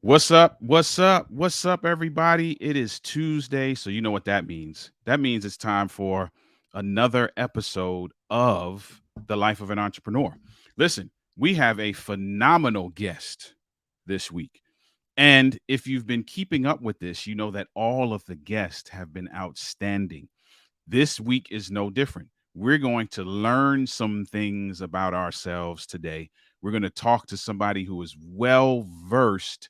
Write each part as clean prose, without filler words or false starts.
What's up? What's up? What's up, everybody? It is Tuesday, so you know what that means. That means it's time for another episode of The Life of an Entrepreneur. Listen, we have a phenomenal guest this week. And if you've been keeping up with this, you know that all of the guests have been outstanding. This week is no different. We're going to learn some things about ourselves today. We're going to talk to somebody who is well versed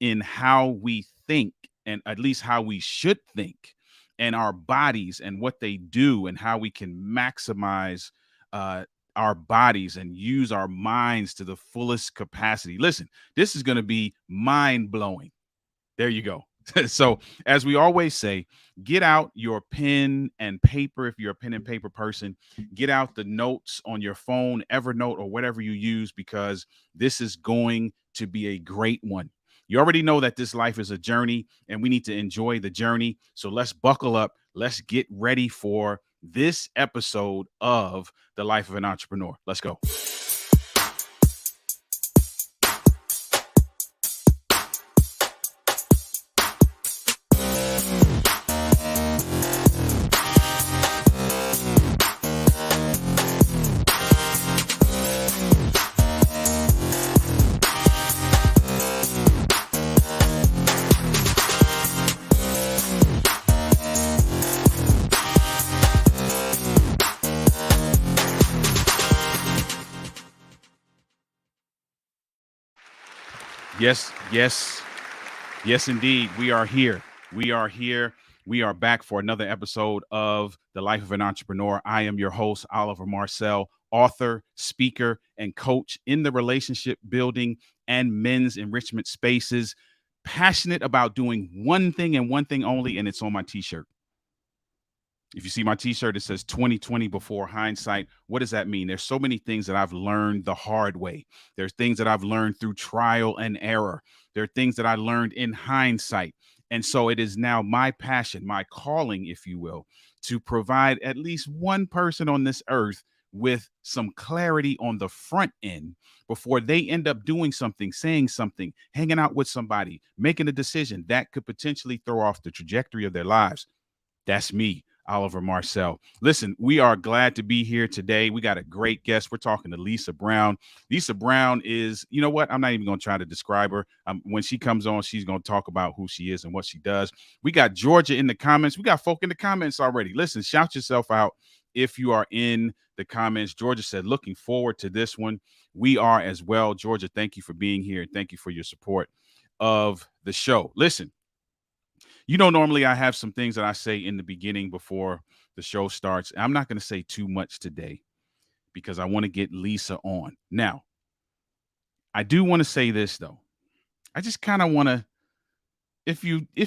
in how we think, and at least how we should think, and our bodies and what they do, and how we can maximize uh, our bodies and use our minds to the fullest capacity. Listen, this is going to be mind blowing. There you go. So, as we always say, get out your pen and paper if you're a pen and paper person. Get out the notes on your phone, Evernote, or whatever you use, because this is going to be a great one. You already know that this life is a journey and we need to enjoy the journey. So, let's buckle up. Let's get ready for this episode of The Life of an Entrepreneur. Let's go. Yes, yes, yes, indeed. We are here. We are here. We are back for another episode of The Life of an Entrepreneur. I am your host, Oliver Marcel, author, speaker, and coach in the relationship building and men's enrichment spaces. Passionate about doing one thing and one thing only, and it's on my t shirt. If you see my t-shirt, it says 2020 before hindsight. What does that mean? There's so many things that I've learned the hard way. There's things that I've learned through trial and error. There are things that I learned in hindsight. And so it is now my passion, my calling, if you will, to provide at least one person on this earth with some clarity on the front end before they end up doing something, saying something, hanging out with somebody, making a decision that could potentially throw off the trajectory of their lives. That's me, Oliver Marcel. Listen, we are glad to be here today. We got a great guest. We're talking to Lisa Brown. Lisa Brown is, you know what? I'm not even going to try to describe her. When she comes on, she's going to talk about who she is and what she does. We got Georgia in the comments. We got folk in the comments already. Listen, shout yourself out if you are in the comments. Georgia said, looking forward to this one. We are as well. Georgia, thank you for being here. Thank you for your support of the show. Listen, normally I have some things that I say in the beginning before the show starts. I'm not going to say too much today because I want to get Lisa on. Now, I do want to say this though. I just kind of want to, if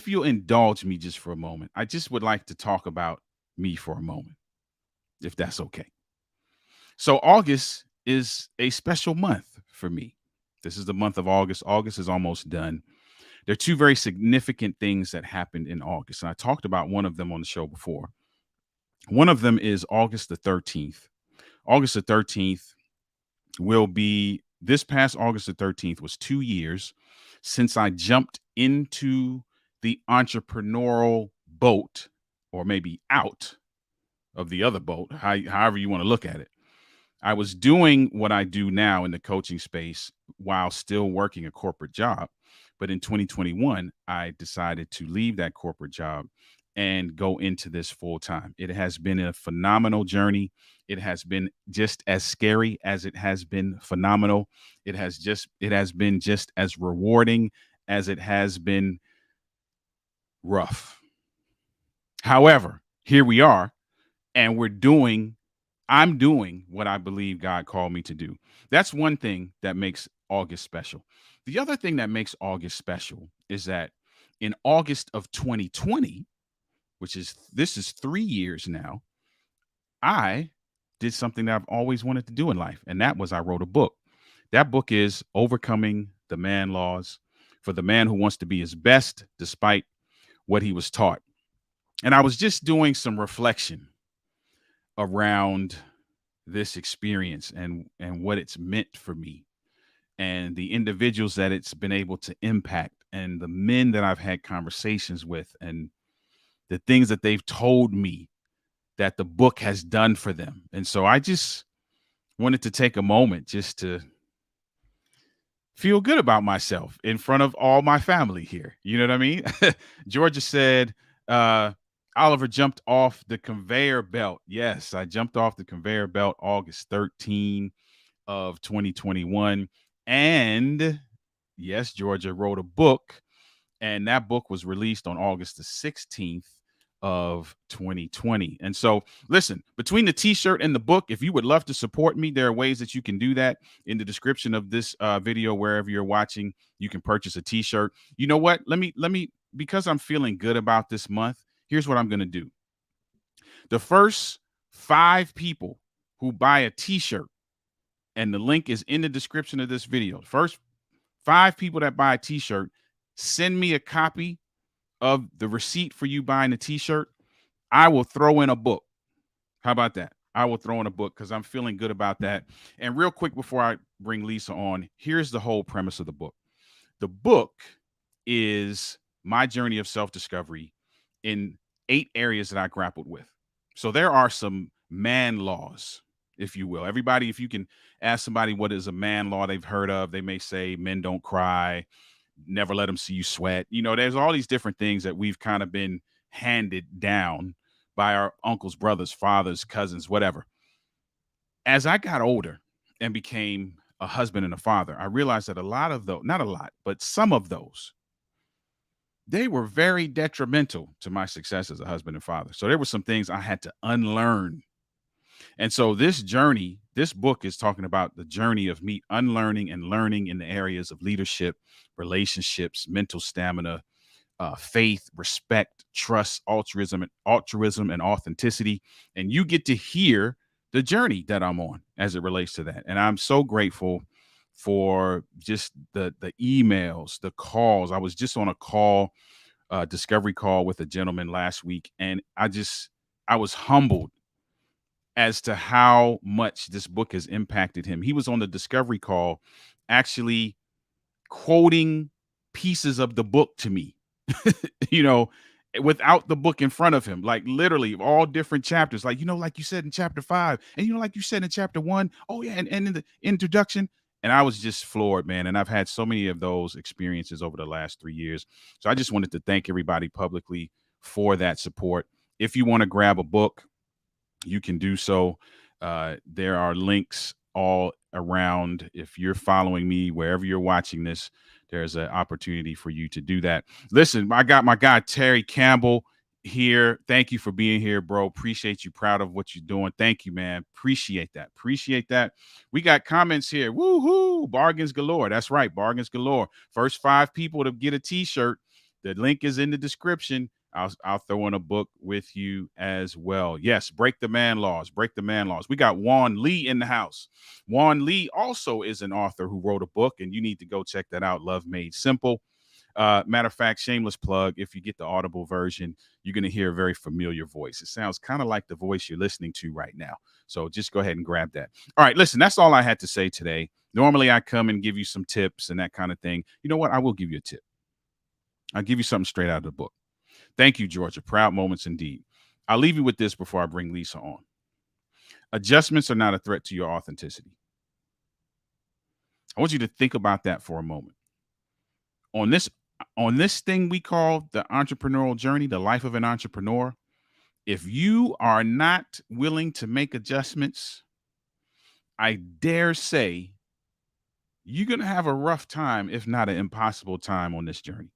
you'll indulge me just for a moment, I just would like to talk about me for a moment, if that's okay. So August is a special month for me. This is the month of August. August is almost done. There are two very significant things that happened in August, and I talked about one of them on the show before. One of them is August the 13th. August the 13th will be this past August the 13th was 2 years since I jumped into the entrepreneurial boat, or maybe out of the other boat, however you want to look at it. I was doing what I do now in the coaching space while still working a corporate job. But in 2021, I decided to leave that corporate job and go into this full time. It has been a phenomenal journey. It has been just as scary as it has been phenomenal. It has been just as rewarding as it has been rough. However, here we are, and I'm doing what I believe God called me to do. That's one thing that makes August special. The other thing that makes August special is that in August of 2020, this is 3 years now, I did something that I've always wanted to do in life, and that was I wrote a book. That book is Overcoming the Man Laws for the Man Who Wants to Be His Best Despite What He Was Taught. And I was just doing some reflection around this experience and what it's meant for me. and the individuals that it's been able to impact, and the men that I've had conversations with, and the things that they've told me that the book has done for them. And so I just wanted to take a moment just to feel good about myself in front of all my family here. You know what I mean? Georgia said, Oliver jumped off the conveyor belt. Yes, I jumped off the conveyor belt August 13 of 2021. And yes, Georgia wrote a book, and that book was released on August the 16th of 2020. And so, listen, between the t-shirt and the book, if you would love to support me, there are ways that you can do that. In the description of this video, wherever you're watching, you can purchase a t-shirt. You know what? Let me, because I'm feeling good about this month, here's what I'm going to do. The first 5 people who buy a t-shirt, and the link is in the description of this video, first 5 people that buy a t-shirt, send me a copy of the receipt for you buying a t-shirt. I will throw in a book. How about that? I will throw in a book because I'm feeling good about that. And real quick, before I bring Lisa on, here's the whole premise of the book. The book is my journey of self-discovery in 8 areas that I grappled with. So there are some man laws, if you will. Everybody, if you can ask somebody what is a man law they've heard of, they may say men don't cry, never let them see you sweat. You know, there's all these different things that we've kind of been handed down by our uncles, brothers, fathers, cousins, whatever. As I got older and became a husband and a father, I realized that a lot of those, not a lot, but some of those, they were very detrimental to my success as a husband and father. So there were some things I had to unlearn. And so this journey, this book is talking about the journey of me unlearning and learning in the areas of leadership, relationships, mental stamina, faith, respect, trust, altruism, and authenticity. And you get to hear the journey that I'm on as it relates to that. And I'm so grateful for just the emails, the calls. I was just on a call, discovery call with a gentleman last week, and I was humbled as to how much this book has impacted him. He was on the discovery call actually quoting pieces of the book to me, you know, without the book in front of him, like literally all different chapters, like, you know, like you said in chapter 5, and, you know, like you said in chapter 1. Oh, yeah. And in the introduction. And I was just floored, man. And I've had so many of those experiences over the last 3 years. So I just wanted to thank everybody publicly for that support. If you want to grab a book, you can do so. There are links all around. If you're following me, wherever you're watching this, there's an opportunity for you to do that. Listen, I got my guy, Terry Campbell, here. Thank you for being here, bro. Appreciate you. Proud of what you're doing. Thank you, man. Appreciate that. Appreciate that. We got comments here. Woohoo. Bargains galore. That's right. Bargains galore. First 5 people to get a t-shirt. The link is in the description. I'll throw in a book with you as well. Yes, break the man laws. Break the man laws. We got Juan Lee in the house. Juan Lee also is an author who wrote a book, and you need to go check that out. Love Made Simple. Matter of fact, shameless plug. If you get the Audible version, you're going to hear a very familiar voice. It sounds kind of like the voice you're listening to right now. So just go ahead and grab that. All right, listen, that's all I had to say today. Normally, I come and give you some tips and that kind of thing. You know what? I will give you a tip. I'll give you something straight out of the book. Thank you, Georgia. Proud moments indeed. I'll leave you with this before I bring Lisa on. Adjustments are not a threat to your authenticity. I want you to think about that for a moment. On this thing we call the entrepreneurial journey, the life of an entrepreneur, if you are not willing to make adjustments, I dare say you're going to have a rough time, if not an impossible time on this journey.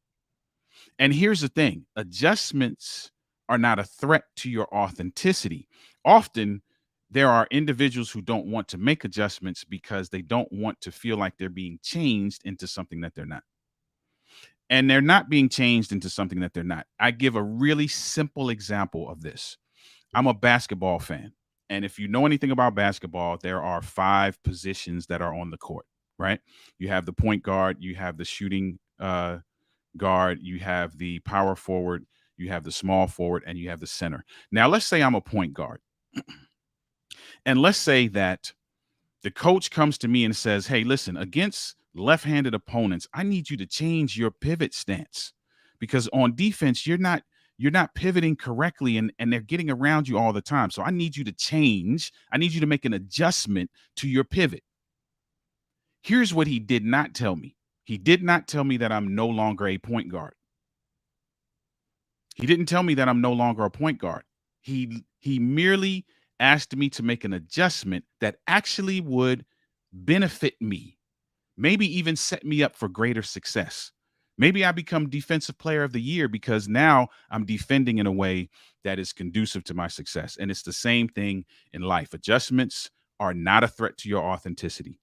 And here's the thing, adjustments are not a threat to your authenticity. Often there are individuals who don't want to make adjustments because they don't want to feel like they're being changed into something that they're not. And they're not being changed into something that they're not. I give a really simple example of this. I'm a basketball fan. And if you know anything about basketball, there are 5 positions that are on the court, right? You have the point guard, you have the shooting guard, you have the power forward, you have the small forward, and you have the center. Now, let's say I'm a point guard. And let's say that the coach comes to me and says, hey, listen, against left-handed opponents, I need you to change your pivot stance, because on defense, you're not pivoting correctly, and they're getting around you all the time. So I need you to change. I need you to make an adjustment to your pivot. Here's what he did not tell me. He did not tell me that I'm no longer a point guard. He didn't tell me that I'm no longer a point guard. He merely asked me to make an adjustment that actually would benefit me, maybe even set me up for greater success. Maybe I become defensive player of the year because now I'm defending in a way that is conducive to my success. And it's the same thing in life. Adjustments are not a threat to your authenticity.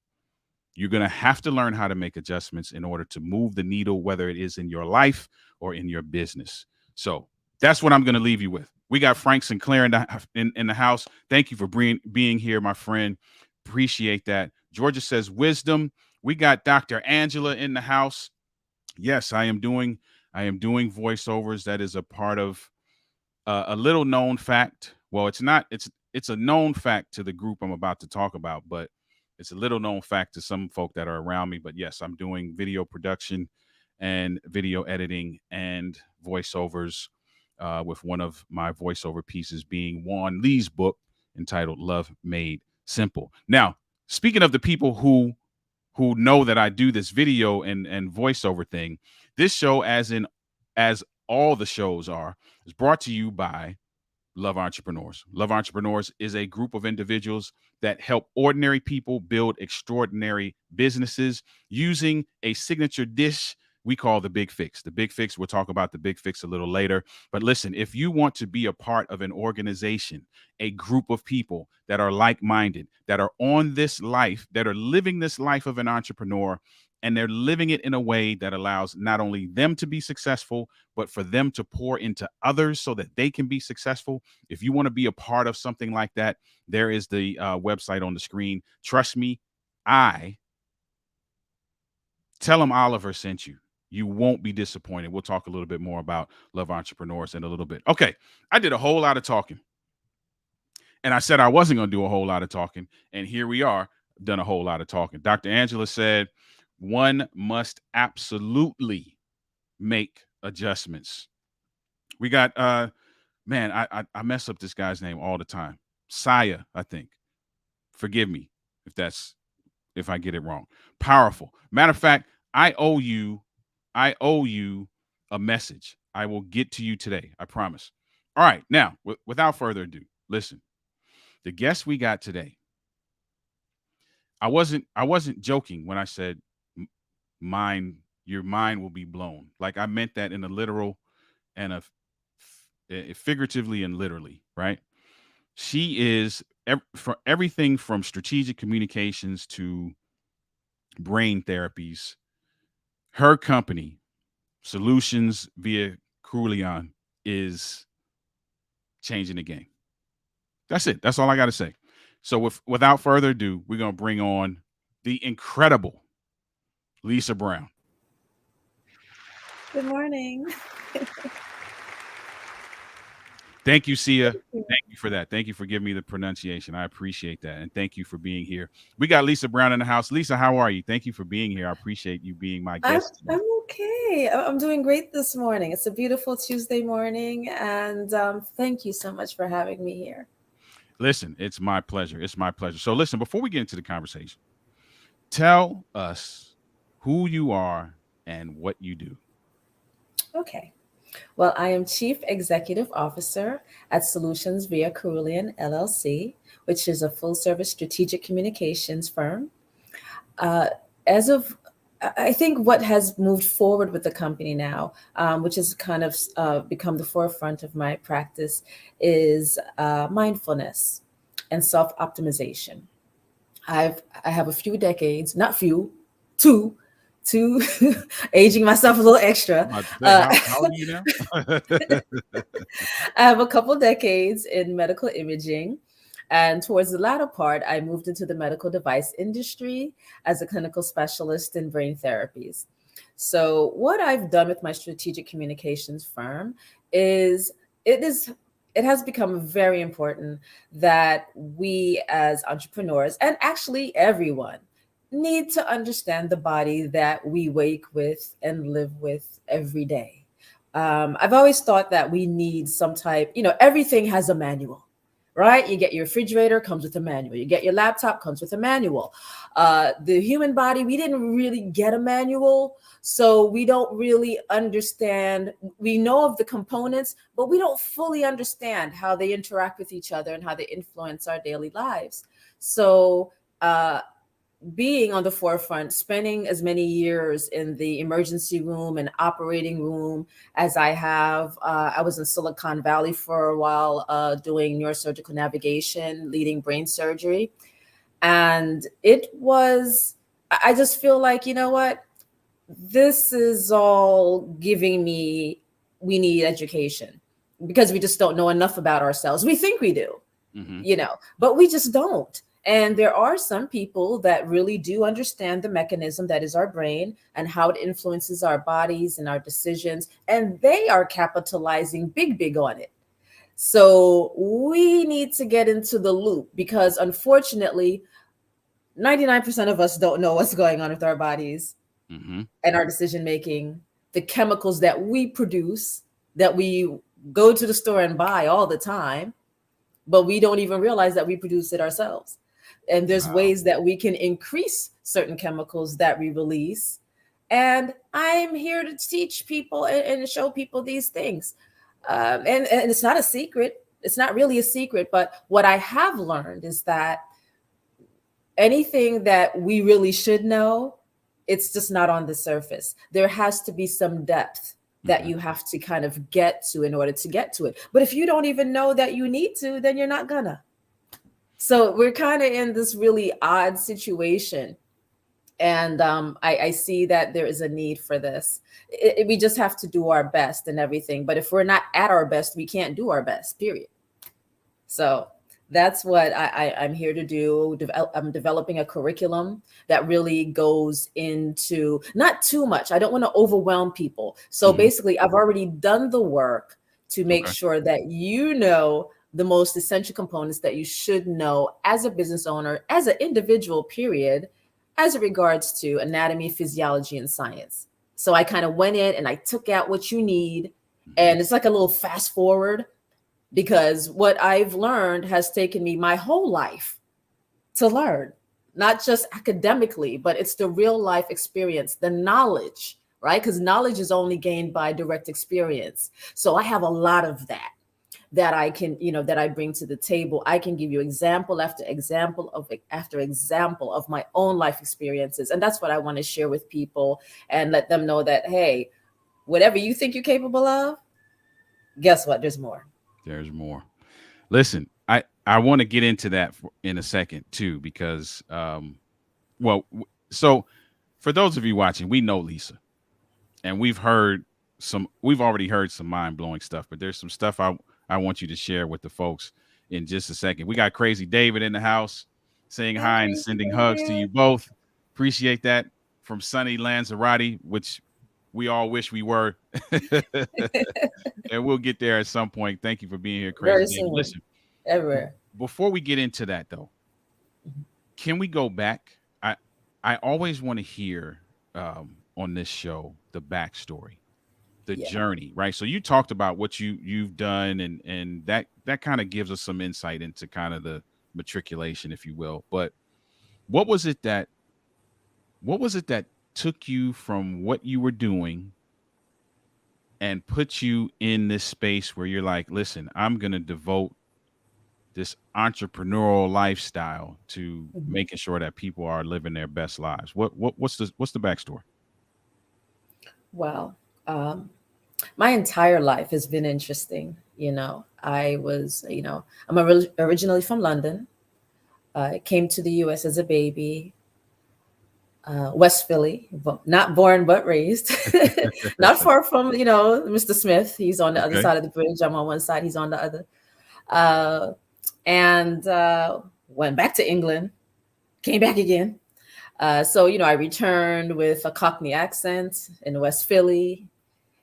You're going to have to learn how to make adjustments in order to move the needle, whether it is in your life or in your business. So that's what I'm going to leave you with. We got Frank Sinclair in the house. Thank you for being here, my friend. Appreciate that. Georgia says wisdom. We got Dr. Angela in the house. Yes, I am doing voiceovers. That is a part of a little known fact. Well, it's not. It's a known fact to the group I'm about to talk about, but it's a little known fact to some folk that are around me. But yes, I'm doing video production and video editing and voiceovers, with one of my voiceover pieces being Juan Lee's book entitled Love Made Simple. Now, speaking of the people who know that I do this video and voiceover thing, this show, as all the shows are, is brought to you by Love Entrepreneurs. Love Entrepreneurs is a group of individuals that help ordinary people build extraordinary businesses using a signature dish we call the Big Fix. The Big Fix, we'll talk about the Big Fix a little later. But listen, if you want to be a part of an organization, a group of people that are like-minded, that are on this life, that are living this life of an entrepreneur, and they're living it in a way that allows not only them to be successful, but for them to pour into others so that they can be successful. If you want to be a part of something like that, there is the website on the screen. Trust me, tell them Oliver sent you. You won't be disappointed. We'll talk a little bit more about Love Entrepreneurs in a little bit. Okay, I did a whole lot of talking. And I said I wasn't going to do a whole lot of talking. And here we are, done a whole lot of talking. Dr. Angela said, one must absolutely make adjustments. We got, man, I mess up this guy's name all the time. Saya, I think. Forgive me if I get it wrong. Powerful. Matter of fact, I owe you a message. I will get to you today. I promise. All right. Now, without further ado, listen. The guest we got today, I wasn't joking when I said your mind will be blown. Like, I meant that in a literal and figuratively and literally, right? She is for everything from strategic communications to brain therapies. Her company, Solutions Via Corulion, is changing the game. That's it. That's all I got to say. So without further ado, we're going to bring on the incredible Lisa Brown. Good morning. Thank you, Sia. Thank you for that. Thank you for giving me the pronunciation. I appreciate that. And thank you for being here. We got Lisa Brown in the house. Lisa, how are you? Thank you for being here. I appreciate you being my guest. I'm okay. I'm doing great this morning. It's a beautiful Tuesday morning. And thank you so much for having me here. Listen, it's my pleasure. It's my pleasure. So listen, before we get into the conversation, tell us who you are and what you do. Okay. Well, I am Chief Executive Officer at Solutions Via Corulion LLC, which is a full service strategic communications firm. Uh, as of I think what has moved forward with the company now, which has kind of become the forefront of my practice, is mindfulness and self optimization. I have a few decades, not few, two, two, aging myself a little extra. How old are you now? I have a couple decades in medical imaging. And towards the latter part, I moved into the medical device industry as a clinical specialist in brain therapies. So, what I've done with my strategic communications firm is it is it has become very important that we as entrepreneurs, and actually everyone, need to understand the body that we wake with and live with every day. I've always thought that we need some type, everything has a manual, right? You get your refrigerator, comes with a manual. You get your laptop, comes with a manual. The human body, we didn't really get a manual. So we don't really understand. We know of the components, but we don't fully understand how they interact with each other and how they influence our daily lives. So, being on the forefront, spending as many years in the emergency room and operating room as I have. I was in Silicon Valley for a while doing neurosurgical navigation, leading brain surgery. And it was, I just feel like, you know what? This is all giving me, we need education because we just don't know enough about ourselves. We think we do, but we just don't. And there are some people that really do understand the mechanism that is our brain and how it influences our bodies and our decisions. And they are capitalizing big on it. So we need to get into the loop because unfortunately, 99% of us don't know what's going on with our bodies and our decision making, the chemicals that we produce, that we go to the store and buy all the time, but we don't even realize that we produce it ourselves. And there's ways that we can increase certain chemicals that we release. And I'm here to teach people and show people these things. And it's not a secret. It's not really a secret. But what I have learned is that anything that we really should know, it's just not on the surface. There has to be some depth that you have to kind of get to in order to get to it. But if you don't even know that you need to, then you're not gonna. So we're kind of in this really odd situation. And I see that there is a need for this. We just have to do our best and everything. But if we're not at our best, we can't do our best, period. So that's what I'm here to do. I'm developing a curriculum that really goes into not too much. I don't want to overwhelm people. So basically, I've already done the work to make sure that the most essential components that you should know as a business owner, as an individual, period, as it regards to anatomy, physiology, and science. So I kind of went in and I took out what you need. And it's like a little fast forward because what I've learned has taken me my whole life to learn, not just academically, but it's the real life experience, the knowledge, right? Because knowledge is only gained by direct experience. So I have a lot of that I can, that I bring to the table. I can give you example after example of my own life experiences. And that's what I want to share with people and let them know that, hey, whatever you think you're capable of, guess what? There's more. There's more. Listen, I want to get into that in a second too, because, so for those of you watching, we know Lisa and we've already heard some mind blowing stuff, but there's some stuff I want you to share with the folks in just a second. We got Crazy David in the house saying hi and sending hugs to you both. Appreciate that from Sunny Lanzarote, which we all wish we were. And we'll get there at some point. Thank you for being here, Crazy Very David. soon. Listen, Everywhere. Before we get into that, though, can we go back? I always want to hear on this show the backstory, the journey, right? So you talked about what you've done, and that kind of gives us some insight into kind of the matriculation, if you will. But what was it that took you from what you were doing and put you in this space where you're like, listen, I'm going to devote this entrepreneurial lifestyle to making sure that people are living their best lives? What's the backstory? Well, my entire life has been interesting. I was, I'm originally from London. I came to the U.S. as a baby. West Philly, not born but raised, not far from Mr. Smith. He's on the other side of the bridge. I'm on one side. He's on the other. And went back to England, came back again. So I returned with a Cockney accent in West Philly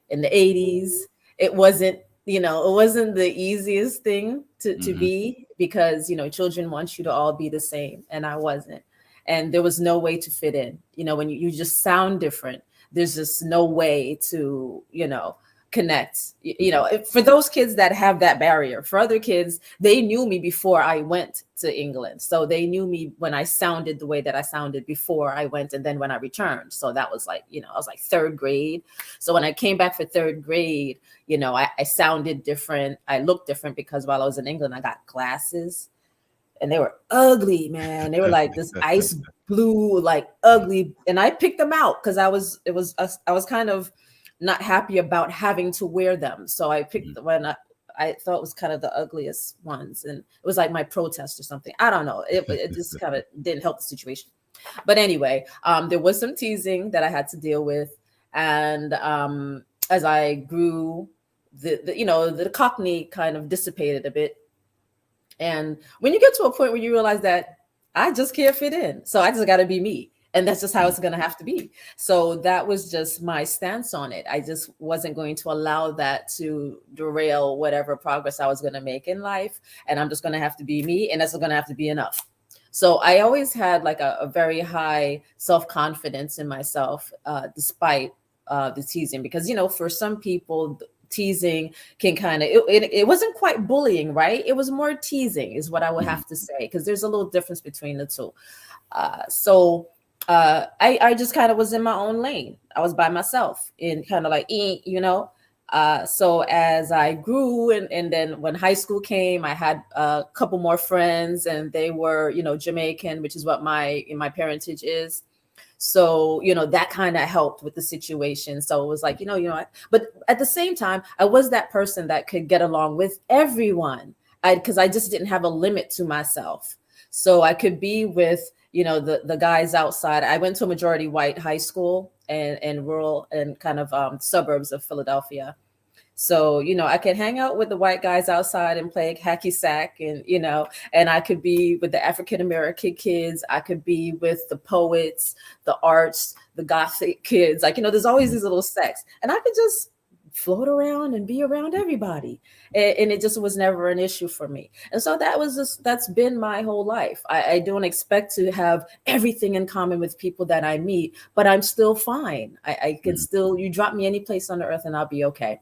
in the 80s. It wasn't the easiest thing to be because children want you to all be the same, and I wasn't. and there was no way to fit in. When you just sound different, there's just no way to, connect. For those kids that have that barrier. For other kids, they knew me before I went to England. So they knew me when I sounded the way that I sounded before I went, and then when I returned. So that was like, I was like third grade. So when I came back for third grade, I sounded different. I looked different because while I was in England, I got glasses. And they were ugly, man. They were like this ice blue, like ugly. And I picked them out because I was kind of not happy about having to wear them. So I picked the one I thought was kind of the ugliest ones. And it was like my protest or something. I don't know. It just kind of didn't help the situation. But anyway, there was some teasing that I had to deal with. And as I grew, the Cockney kind of dissipated a bit. And when you get to a point where you realize that I just can't fit in, so I just got to be me. And that's just how it's going to have to be. So that was just my stance on it. I just wasn't going to allow that to derail whatever progress I was going to make in life. And I'm just going to have to be me. And that's going to have to be enough. So I always had like a very high self-confidence in myself, despite the teasing, because, for some people, teasing can kind of, it wasn't quite bullying, right? It was more teasing is what I would have to say, because there's a little difference between the two. I just kind of was in my own lane. I was by myself and kind of like, so as I grew and then when high school came, I had a couple more friends, and they were, Jamaican, which is what my parentage is. So, that kind of helped with the situation. So it was like, but at the same time, I was that person that could get along with everyone because I just didn't have a limit to myself. So I could be with, the guys outside. I went to a majority white high school and rural and kind of suburbs of Philadelphia. So, I could hang out with the white guys outside and play hacky sack and, and I could be with the African-American kids. I could be with the poets, the arts, the Gothic kids. Like, there's always these little sects, and I could just float around and be around everybody. And it just was never an issue for me. And so that's been my whole life. I don't expect to have everything in common with people that I meet, but I'm still fine. I can still, you drop me any place on the earth and I'll be okay.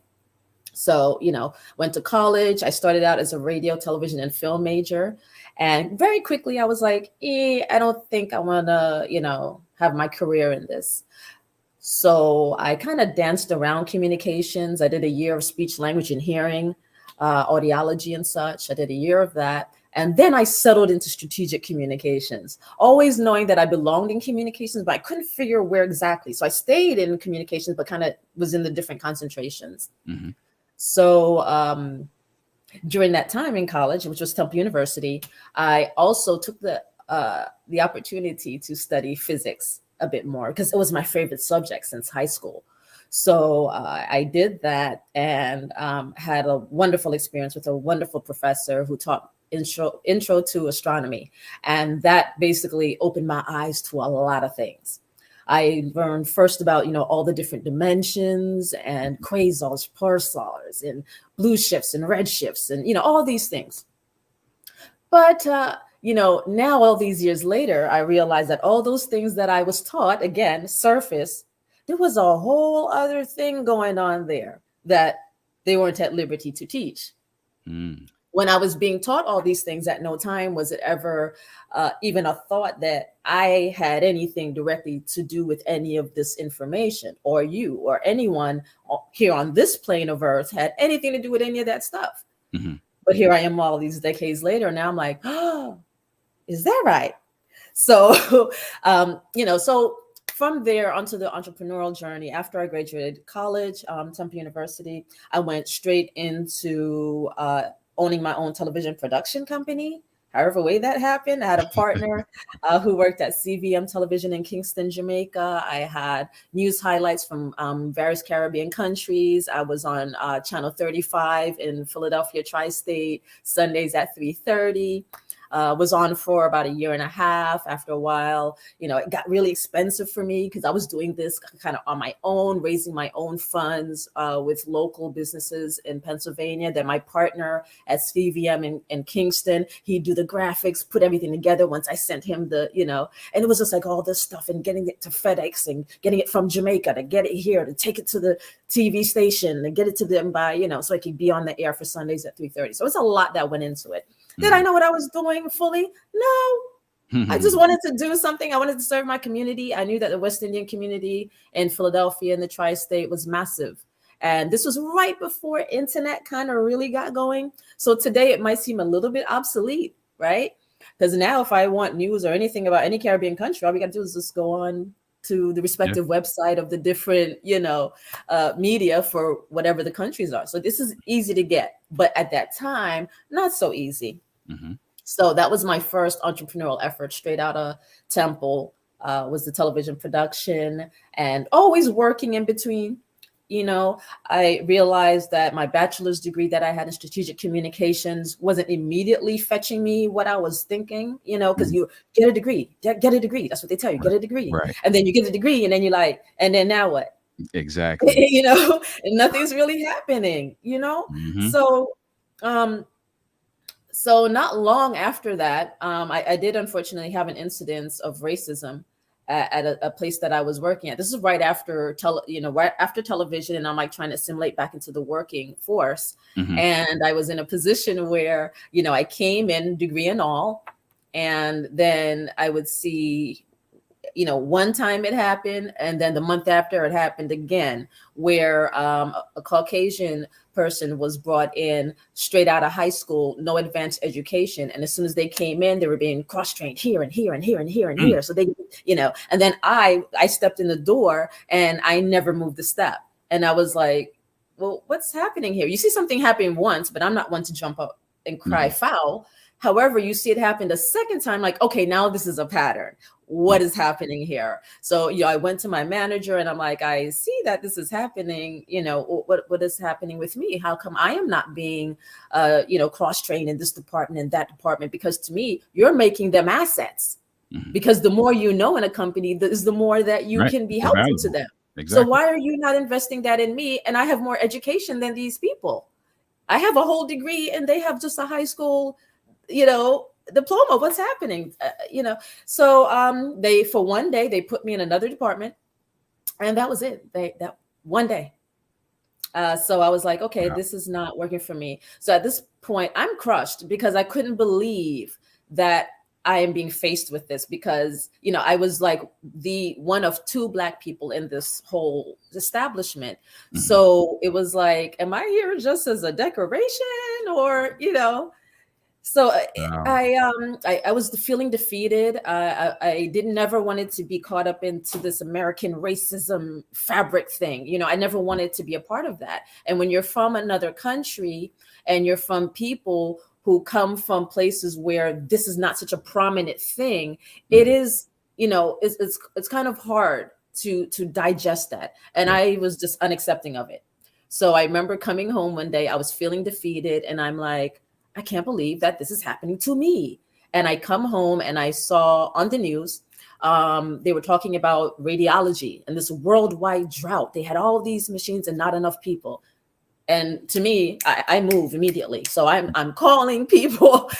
So, went to college. I started out as a radio, television, and film major. And very quickly, I was like, I don't think I want to, have my career in this. So I kind of danced around communications. I did a year of speech, language, and hearing, audiology and such. I did a year of that. And then I settled into strategic communications, always knowing that I belonged in communications, but I couldn't figure where exactly. So I stayed in communications, but kind of was in the different concentrations. Mm-hmm. So during that time in college, which was Temple University, I also took the opportunity to study physics a bit more because it was my favorite subject since high school. So I did that and had a wonderful experience with a wonderful professor who taught intro to astronomy. And that basically opened my eyes to a lot of things. I learned first about, all the different dimensions and quasars, pulsars, and blue shifts and red shifts and, all these things. But, now all these years later, I realized that all those things that I was taught, again, surface, there was a whole other thing going on there that they weren't at liberty to teach. Mm. When I was being taught all these things, at no time was it ever even a thought that I had anything directly to do with any of this information, or you or anyone here on this plane of Earth had anything to do with any of that stuff. Mm-hmm. But here I am all these decades later. Now I'm like, oh, is that right? So, so from there onto the entrepreneurial journey, after I graduated college, Temple University, I went straight into owning my own television production company. However way that happened, I had a partner who worked at CVM Television in Kingston, Jamaica. I had news highlights from various Caribbean countries. I was on Channel 35 in Philadelphia, Tri-State, Sundays at 3:30. Was on for about a year and a half. After a while, it got really expensive for me because I was doing this kind of on my own, raising my own funds with local businesses in Pennsylvania. Then my partner at CVM in Kingston, he'd do the graphics, put everything together once I sent him and it was just like all this stuff and getting it to FedEx and getting it from Jamaica to get it here, to take it to the TV station and get it to them by, so I could be on the air for Sundays at 3:30. So it's a lot that went into it. Did I know what I was doing fully? No. I just wanted to do something. I wanted to serve my community. I knew that the West Indian community in Philadelphia and the tri-state was massive. And this was right before internet kind of really got going. So today it might seem a little bit obsolete, right? Because now if I want news or anything about any Caribbean country, all we got to do is just go on to the respective website of the different, media for whatever the countries are. So this is easy to get. But at that time, not so easy. Mm-hmm. So that was my first entrepreneurial effort straight out of Temple, was the television production, and always working in between. I realized that my bachelor's degree that I had in strategic communications wasn't immediately fetching me what I was thinking, because you get a degree. That's what they tell you, get a degree. Right. And then you get a degree and then you're like, and then now what? Exactly. And nothing's really happening, Mm-hmm. So not long after that, I did unfortunately have an incidence of racism at a place that I was working at. This is right after right after television, and I'm like trying to assimilate back into the working force. Mm-hmm. And I was in a position where, I came in degree and all, and then I would see, one time it happened, and then the month after it happened again, where a Caucasian person was brought in straight out of high school, no advanced education. And as soon as they came in, they were being cross-trained here and here and here and here and here. So they, and then I stepped in the door and I never moved a step. And I was like, well, what's happening here? You see something happen once, but I'm not one to jump up and cry foul. However, you see it happen the second time, like, okay, now this is a pattern. What is happening here? So, I went to my manager and I'm like, I see that this is happening. What is happening with me? How come I am not being, cross-trained in this department and that department? Because to me, you're making them assets. Mm-hmm. Because the more you know in a company, is the more that you can be helpful to them. Exactly. So why are you not investing that in me? And I have more education than these people. I have a whole degree and they have just a high school, diploma. What's happening? So they, for one day, they put me in another department, and that was it. That one day. So I was like, okay, this is not working for me. So at this point, I'm crushed because I couldn't believe that I am being faced with this, because, I was like the one of two Black people in this whole establishment. Mm-hmm. So it was like, am I here just as a decoration or, So I was feeling defeated. I never wanted to be caught up into this American racism fabric thing. I never wanted to be a part of that. And when you're from another country and you're from people who come from places where this is not such a prominent thing, it is, it's kind of hard to digest that. And I was just unaccepting of it. So I remember coming home one day, I was feeling defeated, and I'm like, I can't believe that this is happening to me. And I come home and I saw on the news, they were talking about radiology and this worldwide drought. They had all these machines and not enough people. And to me, I moved immediately. So I'm calling people,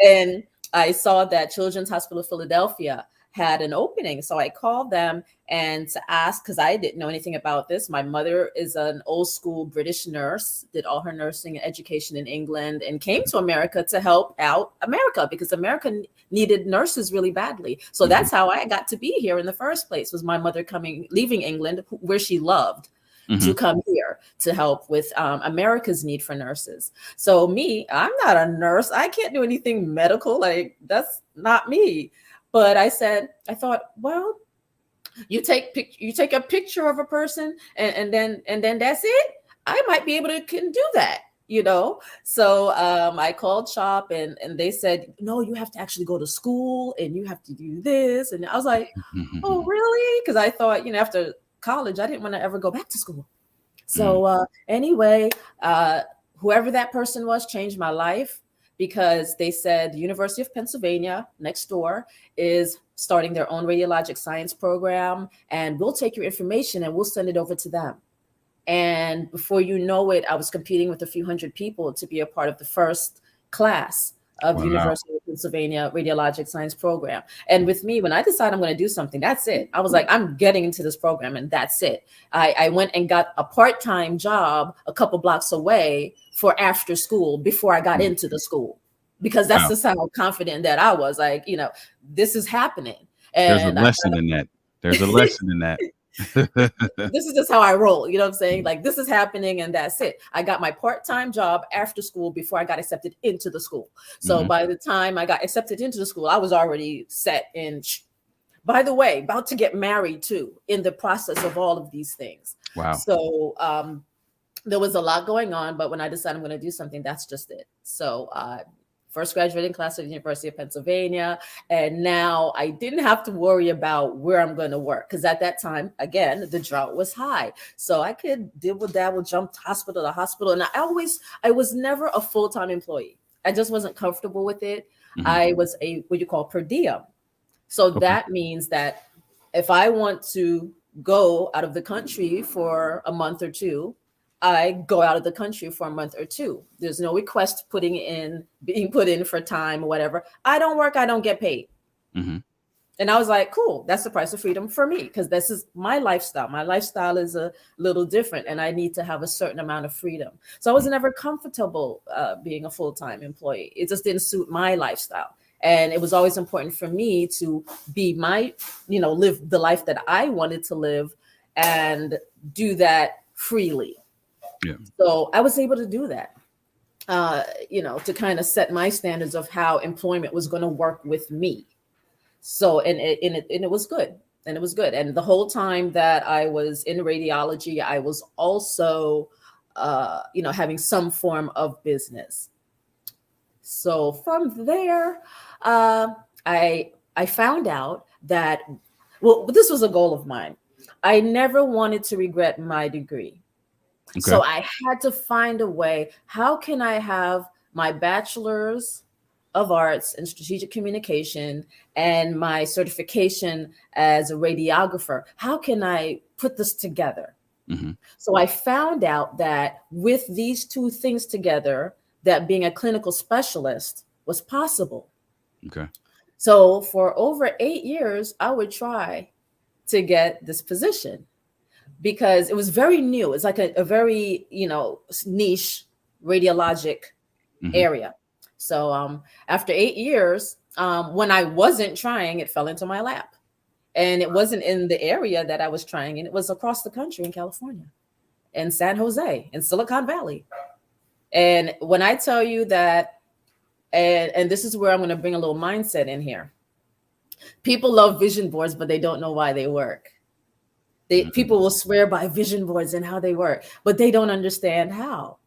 and I saw that Children's Hospital of Philadelphia had an opening. So I called them and to ask, because I didn't know anything about this. My mother is an old school British nurse, did all her nursing and education in England, and came to America to help out America because America needed nurses really badly. So that's how I got to be here in the first place, was my mother leaving England, where she loved, to come here to help with America's need for nurses. So I'm not a nurse. I can't do anything medical. Like, that's not me. But I thought, well, you take a picture of a person and then that's it. I might be able to can do that, So I called shop and they said, no, you have to actually go to school and you have to do this. And I was like, oh, really? Because I thought, after college, I didn't want to ever go back to school. So anyway, whoever that person was changed my life. because they said the University of Pennsylvania next door is starting their own radiologic science program, and we'll take your information and we'll send it over to them. And before you know it, I was competing with a few hundred people to be a part of the first class of the Wow. University of Pennsylvania Radiologic Science Program. And with me, when I decide I'm going to do something, that's it. I was like, I'm getting into this program and that's it. I went and got a part-time job a couple blocks away for after school before I got Mm. into the school, because that's Wow. just how confident that I was. Like, this is happening. There's a And I lesson in that. There's a lesson in that. this is just how I roll. You know what I'm saying? Like, this is happening and that's it. I got my part-time job after school before I got accepted into the school. So Mhm. by the time I got accepted into the school, I was already set in. By the way, about to get married too, in the process of all of these things. Wow. So there was a lot going on, but when I decided I'm going to do something, that's just it. So first graduating class at the University of Pennsylvania. And now I didn't have to worry about where I'm going to work, because at that time, again, the drought was high. So I could deal with that, would jump hospital to hospital. And I was never a full-time employee. I just wasn't comfortable with it. Mhm. I was what you call per diem. So Okay. that means that if I want to go out of the country for a month or two, I go out of the country for a month or two. There's no request being put in for time or whatever. I don't work, I don't get paid. Mhm. And I was like, cool, that's the price of freedom for me, because this is my lifestyle. My lifestyle is a little different and I need to have a certain amount of freedom. So I was never comfortable being a full-time employee. It just didn't suit my lifestyle. And it was always important for me to be live the life that I wanted to live and do that freely. Yeah. So I was able to do that, to kind of set my standards of how employment was going to work with me. So, and it was good. And it was good. And the whole time that I was in radiology, I was also, having some form of business. So from there, uh, I found out that, well, this was a goal of mine. I never wanted to regret my degree. Okay. So I had to find a way. How can I have my bachelor's of arts in strategic communication and my certification as a radiographer? How can I put this together? Mhm. So I found out that with these two things together, that being a clinical specialist was possible. Okay. So for over 8 years, I would try to get this position, because it was very new. It's like a very, niche radiologic Mhm. area. So after 8 years, when I wasn't trying, it fell into my lap. And it wasn't in the area that I was trying in. It was across the country in California, in San Jose, in Silicon Valley. And when I tell you that, and this is where I'm going to bring a little mindset in here. People love vision boards, but they don't know why they work. People will swear by vision boards and how they work, but they don't understand how.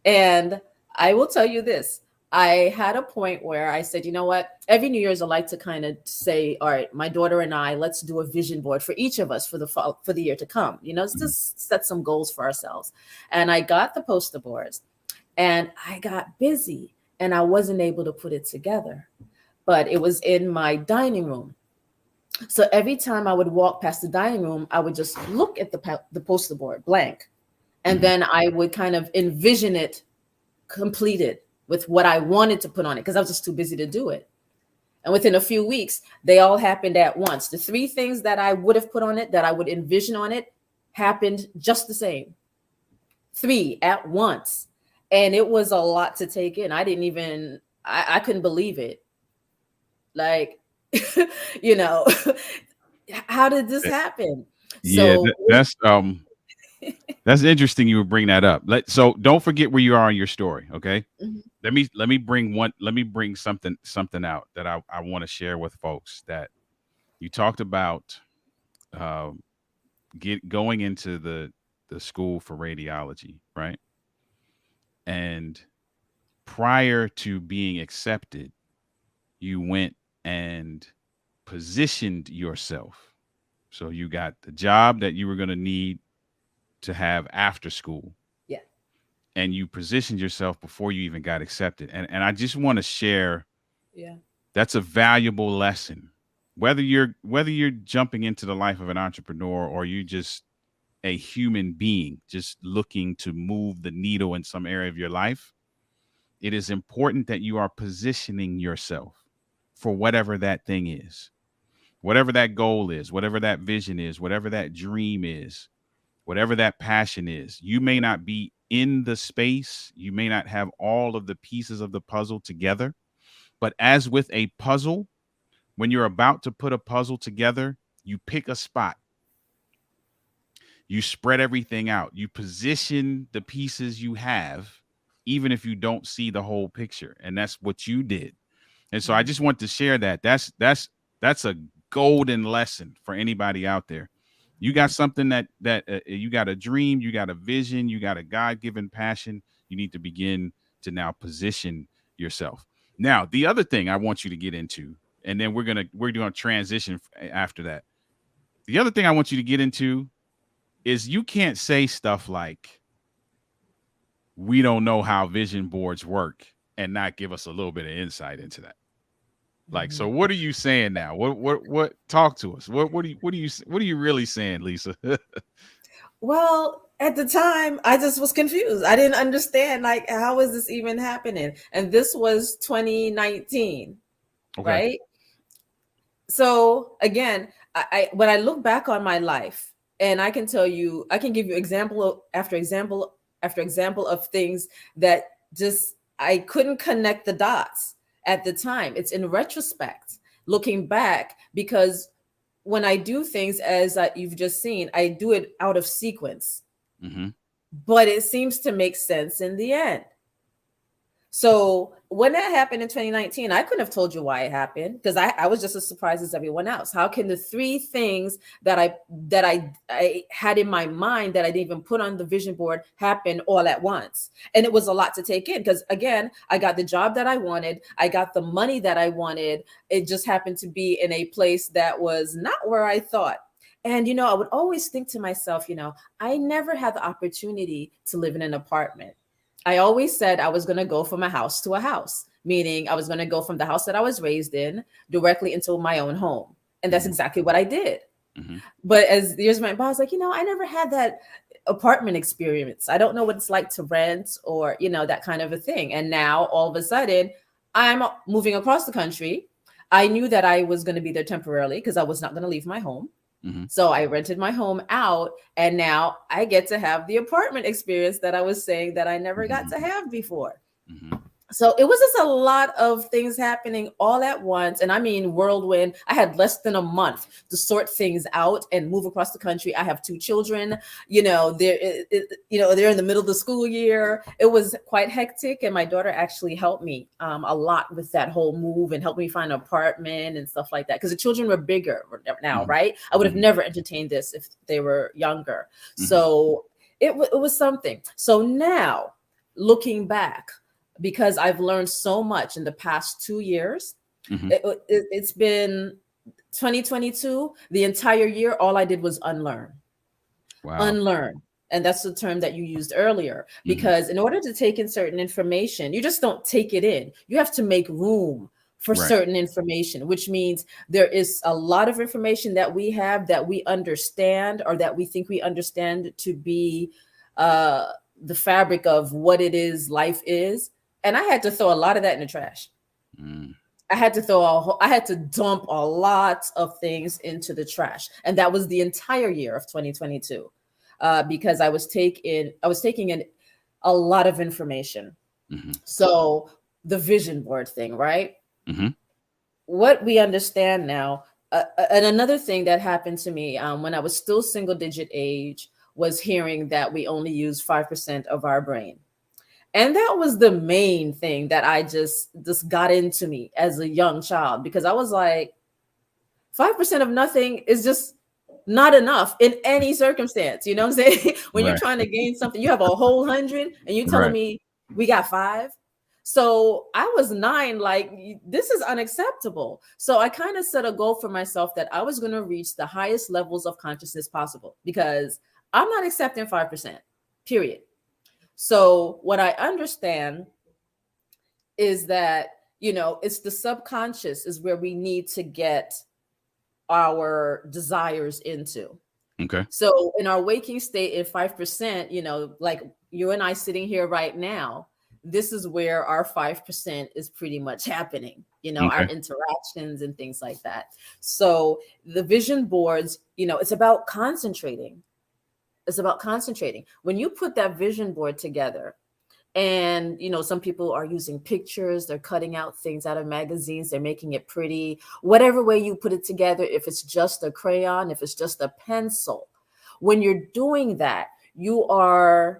And I will tell you this. I had a point where I said, you know what? Every New Year's, I like to kind of say, all right, my daughter and I, let's do a vision board for each of us for the year to come. Let's Mhm. just set some goals for ourselves. And I got the poster boards and I got busy and I wasn't able to put it together, but it was in my dining room. So every time I would walk past the dining room, I would just look at the poster board blank. And Mhm. then I would kind of envision it completed with what I wanted to put on it, because I was just too busy to do it. And within a few weeks, they all happened at once. The three things that I would have put on it, that I would envision on it, happened just the same. Three at once. And it was a lot to take in. I couldn't believe it. Like, you know, how did this Eh, happen? Yeah, So, that's interesting you would bring that up. So don't forget where you are in your story, okay? Mhm. Let me bring something out that I want to share with folks. That you talked about um going into the school for radiology, right? And prior to being accepted, you went and positioned yourself. So you got the job that you were going to need to have after school. Yeah. and you positioned yourself before you even got accepted. And I just want to share, Yeah. that's a valuable lesson. Whether you're jumping into the life of an entrepreneur, or you just a human being just looking to move the needle in some area of your life, it is important that you are positioning yourself for whatever that thing is, whatever that goal is, whatever that vision is, whatever that dream is, whatever that passion is. You may not be in the space, you may not have all of the pieces of the puzzle together, but as with a puzzle, when you're about to put a puzzle together, you pick a spot, you spread everything out, you position the pieces you have, even if you don't see the whole picture. And that's what you did. And so I Mhm. just want to share that. That's a golden lesson for anybody out there. You got something that you got a dream, you got a vision, you got a God-given passion. You need to begin to now position yourself. Now, the other thing I want you to get into, and then we're doing a transition after that. The other thing I want you to get into is you can't say stuff like, we don't know how vision boards work, and not give us a little bit of insight into that. Like, so Mhm. what are you saying now? What talk to us. What are you really saying, Lisa? Well, at the time, I just was confused. I didn't understand, like, how is this even happening? And this was 2019, Okay. right? So again, I when I look back on my life, and I can tell you, I can give you after example of things that just I couldn't connect the dots at the time. It's in retrospect, looking back, because when I do things, as you've just seen, I do it out of sequence, Mm-hmm. but it seems to make sense in the end. So when that happened in 2019, I couldn't have told you why it happened, because I was just as surprised as everyone else. How can the three things that I had in my mind that I didn't even put on the vision board happen all at once? And it was a lot to take in, because again, I got the job that I wanted, I got the money that I wanted. It just happened to be in a place that was not where I thought. And I would always think to myself, I never had the opportunity to live in an apartment. I always said I was going to go from a house to a house, meaning I was going to go from the house that I was raised in directly into my own home. And that's Mm-hmm. exactly what I did. Mm-hmm. But as the years went by, I was like, I never had that apartment experience. I don't know what it's like to rent, or, that kind of a thing. And now all of a sudden, I'm moving across the country. I knew that I was going to be there temporarily because I was not going to leave my home. Mm-hmm. So I rented my home out, and now I get to have the apartment experience that I was saying that I never got to Mm-hmm. have before. Mm-hmm. So it was just a lot of things happening all at once. And I mean, whirlwind. I had less than a month to sort things out and move across the country. I have two children, they're in the middle of the school year. It was quite hectic. And my daughter actually helped me a lot with that whole move, and helped me find an apartment and stuff like that. Because the children were bigger now, right? I would have Mm-hmm. never entertained this if they were younger. Mm-hmm. So it was something. So now, looking back, because I've learned so much in the past 2 years. Mm-hmm. It's been 2022. The entire year, all I did was Wow. unlearn. And that's the term that you used earlier, Mm-hmm. because in order to take in certain information, you just don't take it in. You have to make room for Right. certain information, which means there is a lot of information that we have that we understand, or that we think we understand to be uh, the fabric of what it is, life is. And I had to throw a lot of that in the trash. Mm. I had to dump a lot of things into the trash. And that was the entire year of 2022. Because I was taking in a lot of information. Mm-hmm. So the vision board thing, right? Mm-hmm. What we understand now, and another thing that happened to me when I was still single digit age, was hearing that we only use 5% of our brain. And that was the main thing that I just got into me as a young child, because I was like, 5% of nothing is just not enough in any circumstance. You know what I'm saying? When you're Right. trying to gain something, you have a whole 100, and you're telling Right. me we got 5. So I was 9, like, this is unacceptable. So I kind of set a goal for myself that I was going to reach the highest levels of consciousness possible, because I'm not accepting 5%, period. So what I understand is that, it's the subconscious is where we need to get our desires into. Okay. So in our waking state at 5%, like you and I sitting here right now, this is where our 5% is pretty much happening, our Okay. interactions and things like that. So the vision boards, it's about concentrating. It's about concentrating. When you put that vision board together, and some people are using pictures, they're cutting out things out of magazines, they're making it pretty, whatever way you put it together, if it's just a crayon, if it's just a pencil. When you're doing that, you're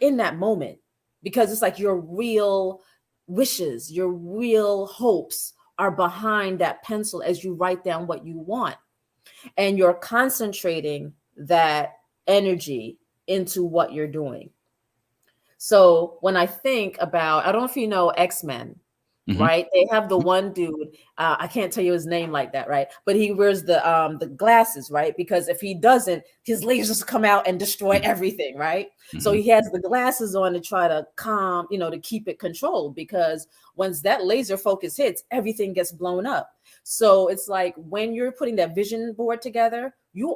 in that moment, because it's like your real wishes, your real hopes are behind that pencil as you write down what you want, and you're concentrating that energy into what you're doing. So when I think about, I don't know if you know X-Men, Hmm. right? They have the one dude, I can't tell you his name like that, right? But he wears the glasses, right? Because if he doesn't, his lasers come out and destroy everything, right? So Hmm. he has the glasses on to try to calm, to keep it controlled, because once that laser focus hits, everything gets blown up. So it's like when you're putting that vision board together, you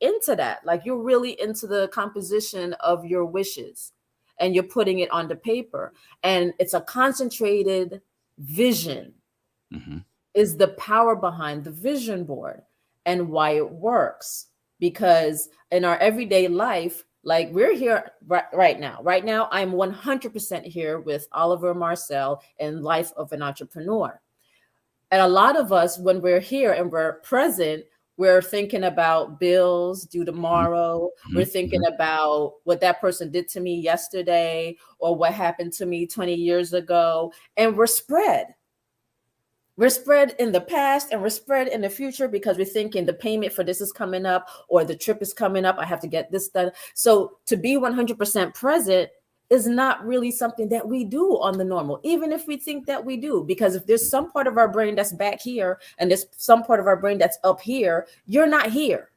into that, like you're really into the composition of your wishes, and you're putting it onto paper, and it's a concentrated vision. Hmm. Is the power behind the vision board and why it works. Because in our everyday life, like we're here right now, I'm 100% here with Oliver Marcel in Life of an Entrepreneur. And a lot of us, when we're here and we're present, we're thinking about bills due tomorrow. Hmm. We're thinking about what that person did to me yesterday, or what happened to me 20 years ago. And we're spread. We're spread in the past and we're spread in the future, because we're thinking the payment for this is coming up, or the trip is coming up. I have to get this done. So to be 100% present is not really something that we do on the normal, even if we think that we do, because if there's some part of our brain that's back here and there's some part of our brain that's up here, you're not here.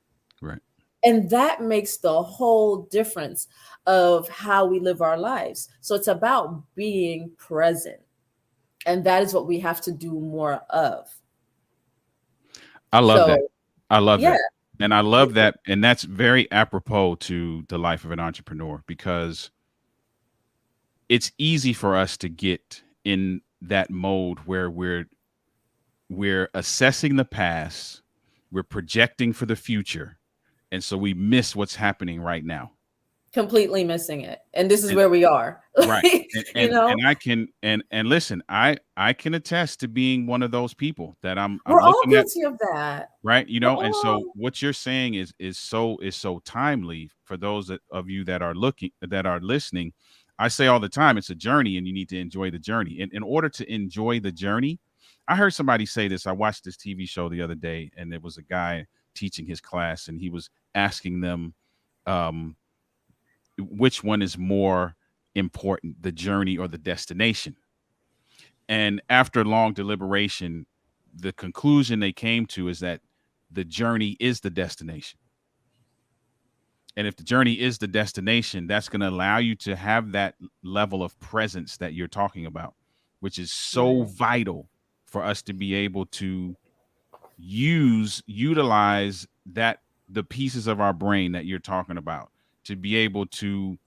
Right. And that makes the whole difference of how we live our lives. So it's about being present. And that is what we have to do more of. I love that. So, I love yeah. that. And I Yeah. love that. And that's very apropos to the life of an entrepreneur, because it's easy for us to get in that mode where we're assessing the past, we're projecting for the future, and so we miss what's happening right now. Completely missing it. And this is And where we are. right. And you and know, and I can and listen, I can attest to being one of those people that I'm we're all looking at, guilty of that. right? We're And so all, what you're saying is so timely for those of you that are listening. I say all the time, it's a journey, and you need to enjoy the journey. And in order to enjoy the journey, I heard somebody say this. I watched this TV show the other day, and there was a guy teaching his class, and he was asking them, um, which one is more important, the journey or the destination? And after long deliberation, the conclusion they came to is that the journey is the destination. And if the journey is the destination, that's going to allow you to have that level of presence that you're talking about, which is so right. vital for us to be able to utilize that, the pieces of our brain that you're talking about, to be able to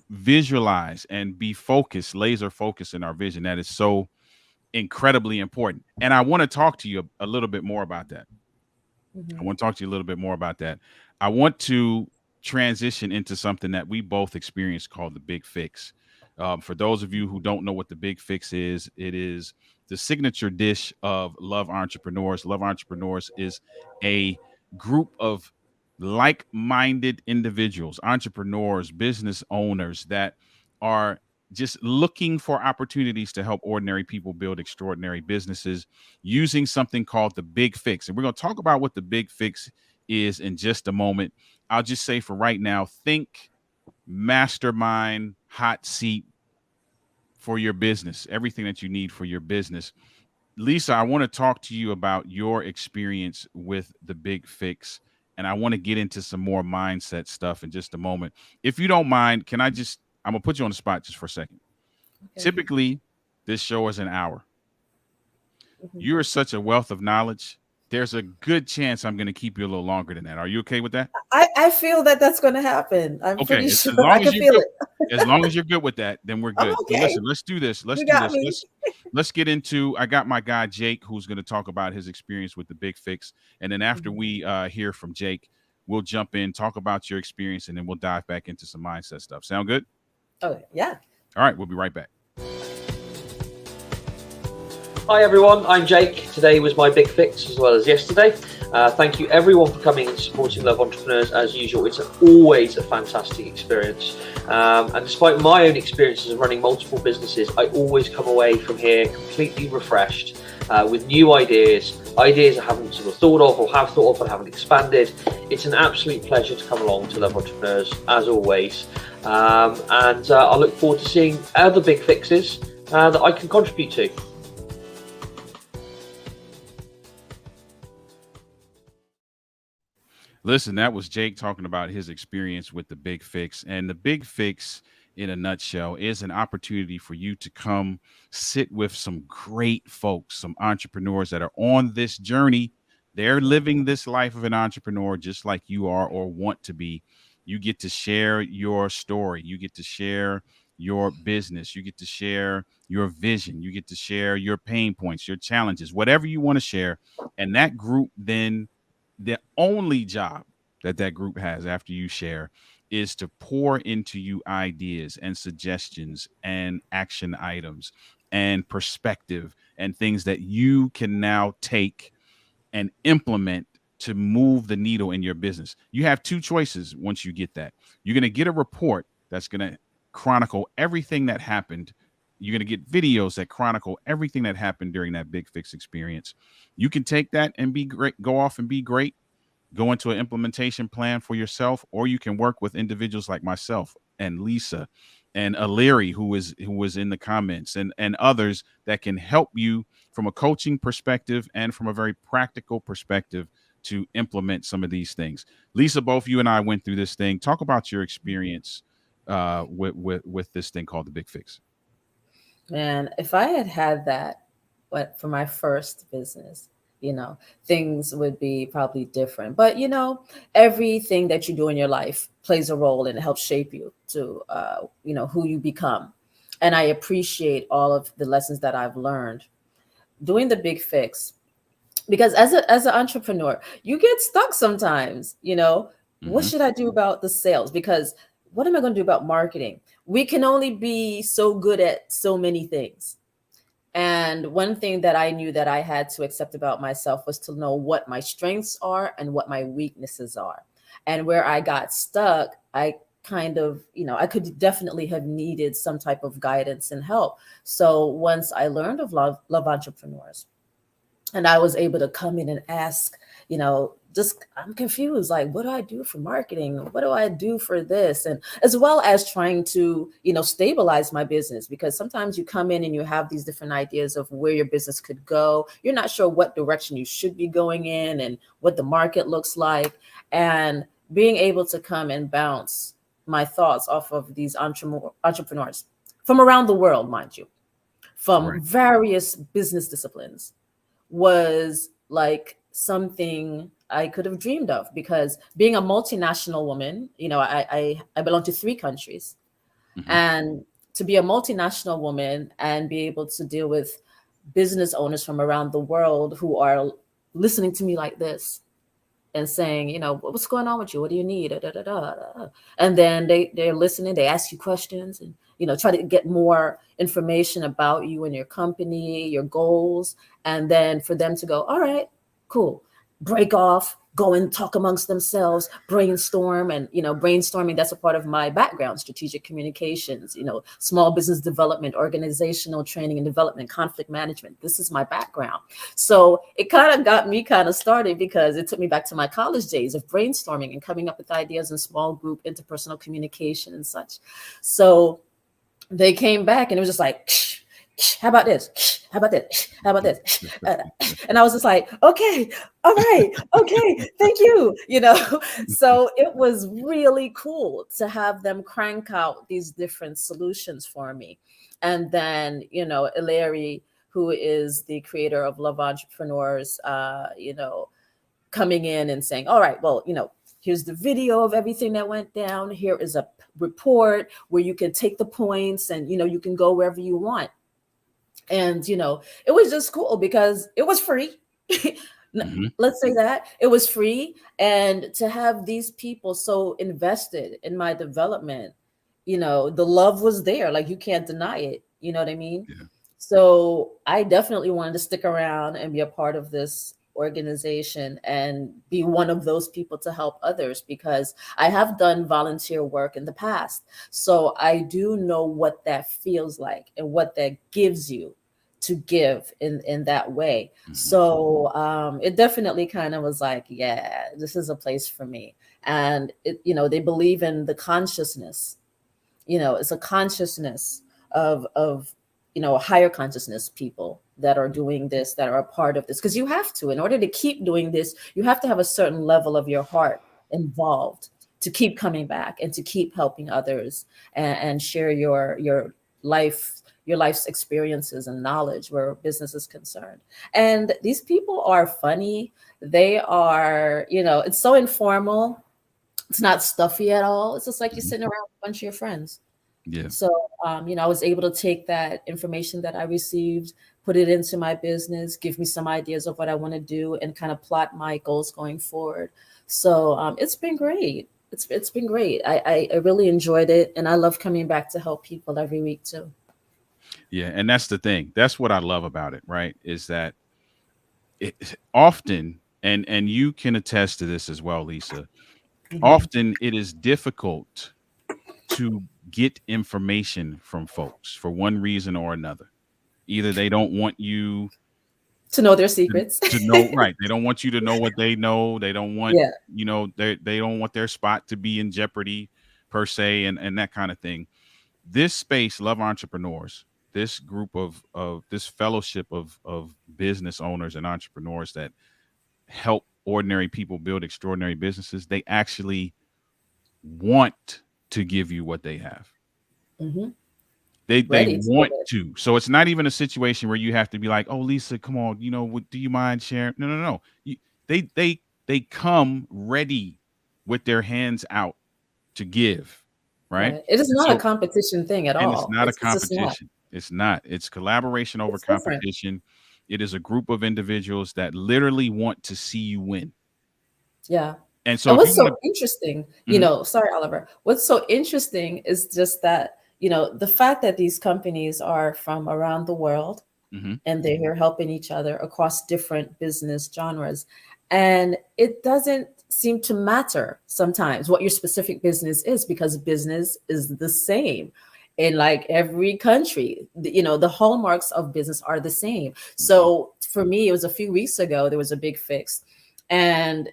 visualize and be focused, laser focused in our vision. That is so incredibly important. And I want to talk to you a little bit more about that. I Hmm. want to talk to you a little bit more about that. I want to transition into something that we both experienced called the Big Fix. For those of you who don't know what the Big Fix is, it is the signature dish of Love Entrepreneurs. Love Entrepreneurs is a group of like minded individuals, entrepreneurs, business owners that are just looking for opportunities to help ordinary people build extraordinary businesses using something called the Big Fix. And we're going to talk about what the Big Fix is in just a moment. I'll just say for right now, think mastermind, hot seat for your business, everything that you need for your business. Lisa, I want to talk to you about your experience with the Big Fix and I want to get into some more mindset stuff in just a moment. If you don't mind, I'm gonna put you on the spot just for a second. Okay. Typically, this show is an hour. Mhm. You're such a wealth of knowledge. There's a good chance I'm going to keep you a little longer than that. Are you okay with that? I feel that that's going to happen. I'm Okay, pretty as sure. I long as can you're feel good, it. as long as you're good with that, then we're I'm good. So okay. listen, let's do this. Let's You do got this. me. Let's get into. I got my guy Jake, who's going to talk about his experience with the Big Fix, and then after Mhm. we hear from Jake, we'll jump in, talk about your experience, and then we'll dive back into some mindset stuff. Sound good? Oh, yeah. All right, we'll be right back. Hi everyone, I'm Jake. Today was my big fix as well as yesterday. Thank you everyone for coming and supporting Love Entrepreneurs as usual. It's always a fantastic experience. And despite my own experiences of running multiple businesses, I always come away from here completely refreshed with new ideas I haven't sort of thought of or have thought of but haven't expanded. It's an absolute pleasure to come along to Love Entrepreneurs as always. And I look forward to seeing other big fixes that I can contribute to. Listen, that was Jake talking about his experience with the Big Fix. And the Big Fix, in a nutshell, is an opportunity for you to come sit with some great folks, some entrepreneurs that are on this journey. They're living this life of an entrepreneur just like you are or want to be. You get to share your story. You get to share your business. You get to share your vision. You get to share your pain points, your challenges, whatever you want to share. And that group then the only job that group has after you share is to pour into you ideas and suggestions and action items and perspective and things that you can now take and implement to move the needle in your business. You have two choices once you get that. You're going to get a report that's going to chronicle everything that happened. You're going to get videos that chronicle everything that happened during that Big Fix experience. You can take that and be great, go off and be great, go into an implementation plan for yourself, or you can work with individuals like myself and Lisa and Aliri, who was in the comments, and others that can help you from a coaching perspective and from a very practical perspective to implement some of these things. Lisa, both you and I went through this thing. Talk about your experience with this thing called the Big Fix. Man, if I had had that for my first business, things would be probably different. But, everything that you do in your life plays a role and it helps shape you to, who you become. And I appreciate all of the lessons that I've learned doing the Big Fix. Because as an entrepreneur, you get stuck sometimes, what Mm-hmm. should I do about the sales? Because what am I going to do about marketing? We can only be so good at so many things. And one thing that I knew that I had to accept about myself was to know what my strengths are and what my weaknesses are. And where I got stuck, I kind of, I could definitely have needed some type of guidance and help. So once I learned of love entrepreneurs, and I was able to come in and ask, just I'm confused. Like, what do I do for marketing? What do I do for this? And as well as trying to, stabilize my business, because sometimes you come in and you have these different ideas of where your business could go. You're not sure what direction you should be going in and what the market looks like. And being able to come and bounce my thoughts off of these entrepreneurs from around the world, mind you, from Right. various business disciplines was like something I could have dreamed of, because being a multinational woman, I belong to 3 countries, Mm-hmm. and to be a multinational woman and be able to deal with business owners from around the world who are listening to me like this and saying, what's going on with you? What do you need? Da, da, da, da, da. And then they're listening, they ask you questions and, try to get more information about you and your company, your goals. And then for them to go, all right, cool, break off, go and talk amongst themselves, brainstorm. And, brainstorming, that's a part of my background: strategic communications, small business development, organizational training and development, conflict management. This is my background. So it kind of got me kind of started, because it took me back to my college days of brainstorming and coming up with ideas in small group interpersonal communication and such. So they came back and it was just like, how about this? How about this? How about this? And I was just like, okay, all right, okay, thank you. So it was really cool to have them crank out these different solutions for me. And then, Ilary, who is the creator of Love Entrepreneurs, coming in and saying, all right, well, here's the video of everything that went down. Here is a report where you can take the points and, you can go wherever you want. And, it was just cool because it was free. Let's say that it was free. And to have these people so invested in my development, the love was there. Like, you can't deny it. You know what I mean? Yeah. So I definitely wanted to stick around and be a part of this organization and be one of those people to help others, because I have done volunteer work in the past. So I do know what that feels like and what that gives you to give in that way. So it definitely kind of was like, yeah, this is a place for me. And they believe in the consciousness. It's a consciousness of a higher consciousness people that are doing this, that are a part of this. Because you have to, in order to keep doing this, you have to have a certain level of your heart involved to keep coming back and to keep helping others and share your life's experiences and knowledge where business is concerned. And these people are funny. They are, it's so informal. It's not stuffy at all. It's just like you're sitting around with a bunch of your friends. Yeah. So, I was able to take that information that I received, put it into my business, give me some ideas of what I want to do, and kind of plot my goals going forward. So it's been great. It's been great. I really enjoyed it, and I love coming back to help people every week too. Yeah. And that's the thing. That's what I love about it, right? Is that it often, and you can attest to this as well, Lisa, often it is difficult to get information from folks for one reason or another. Either they don't want you To know their secrets. to know, right? They don't want you to know what they know. They don't want, Yeah. they don't want their spot to be in jeopardy per se, and that kind of thing. This space, Love Entrepreneurs, this group of this fellowship of business owners and entrepreneurs that help ordinary people build extraordinary businesses, they actually want to give you what they have. Mm-hmm. They Ready to want give it. to. So it's not even a situation where you have to be like, "Oh, Lisa, come on, do you mind sharing?" No, no, no. They come ready with their hands out to give, right? Right. It is And not a so, competition thing at and it's all. not a It's just not. competition. It's not. It's collaboration over It's different. competition. It is a group of individuals that literally want to see you win. Yeah. And so And if you what's want so interesting, to, sorry, Oliver, what's so interesting is just that, the fact that these companies are from around the world and they're here helping each other across different business genres. And it doesn't seem to matter sometimes what your specific business is, because business is the same in like every country. The hallmarks of business are the same. So for me, it was a few weeks ago, there was a big fix. And,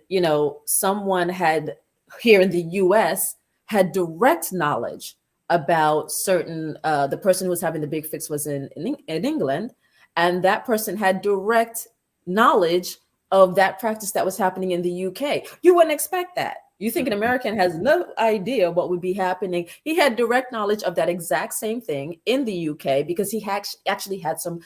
someone had here in the US had direct knowledge about certain, the person who was having the big fix was in England. And that person had direct knowledge of that practice that was happening in the UK. You wouldn't expect that. You think an American has no idea what would be happening. He had direct knowledge of that exact same thing in the UK because he actually had some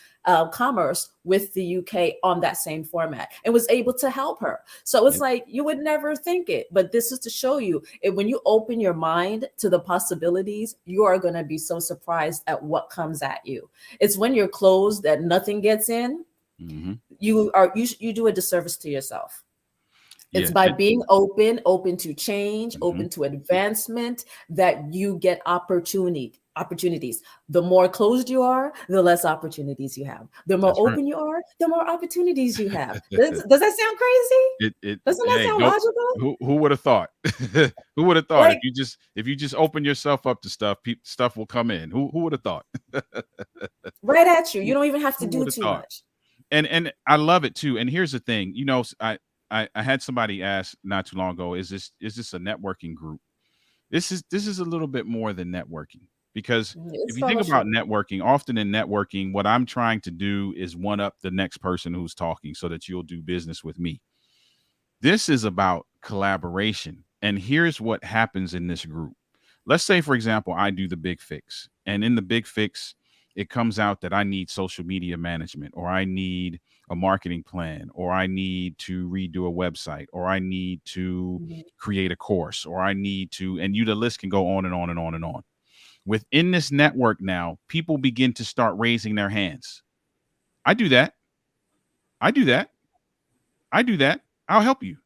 commerce with the UK on that same format and was able to help her. So it's like, you would never think it, but this is to show you when you open your mind to the possibilities, you are going to be so surprised at what comes at you. It's when you're closed that nothing gets in. You do a disservice to yourself. It's by being open to change, open to advancement, that you get opportunities. The more closed you are, the less opportunities you have. The more open you are, the more opportunities you have. Does that sound crazy? Doesn't that sound logical? Who would have thought? Who would have thought Like, if you just open yourself up to stuff, stuff will come in. Who would have thought? right at you. You don't even have to Who do would have too thought? much. And I love it too. And here's the thing, I had somebody ask not too long ago, is this a networking group? This is a little bit more than networking, Because It's if you think about fellowship. networking, often in networking, what I'm trying to do is one up the next person who's talking so that you'll do business with me. This is about collaboration. And here's what happens in this group. Let's say, for example, I do the big fix. And in the big fix, it comes out that I need social media management, or I need a marketing plan, or I need to redo a website, or I need to Mhm. create a course, or I need to, and the list can go on and on and on and on. Within this network now, people begin to start raising their hands. I do that. I do that. I do that. I'll help you.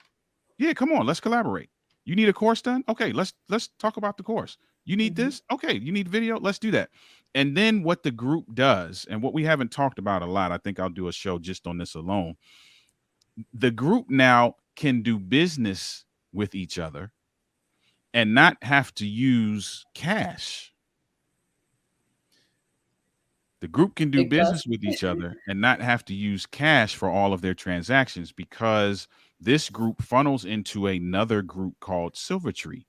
Yeah, come on, let's collaborate. You need a course done? Okay, let's talk about the course. You need Mhm. this? Okay, you need video? Let's do that. And then what the group does, and what we haven't talked about a lot, I think I'll do a show just on this alone. The group now can do business with each other and not have to use cash. The group can do Big plus. business with each other and not have to use cash for all of their transactions, because this group funnels into another group called Silvertree.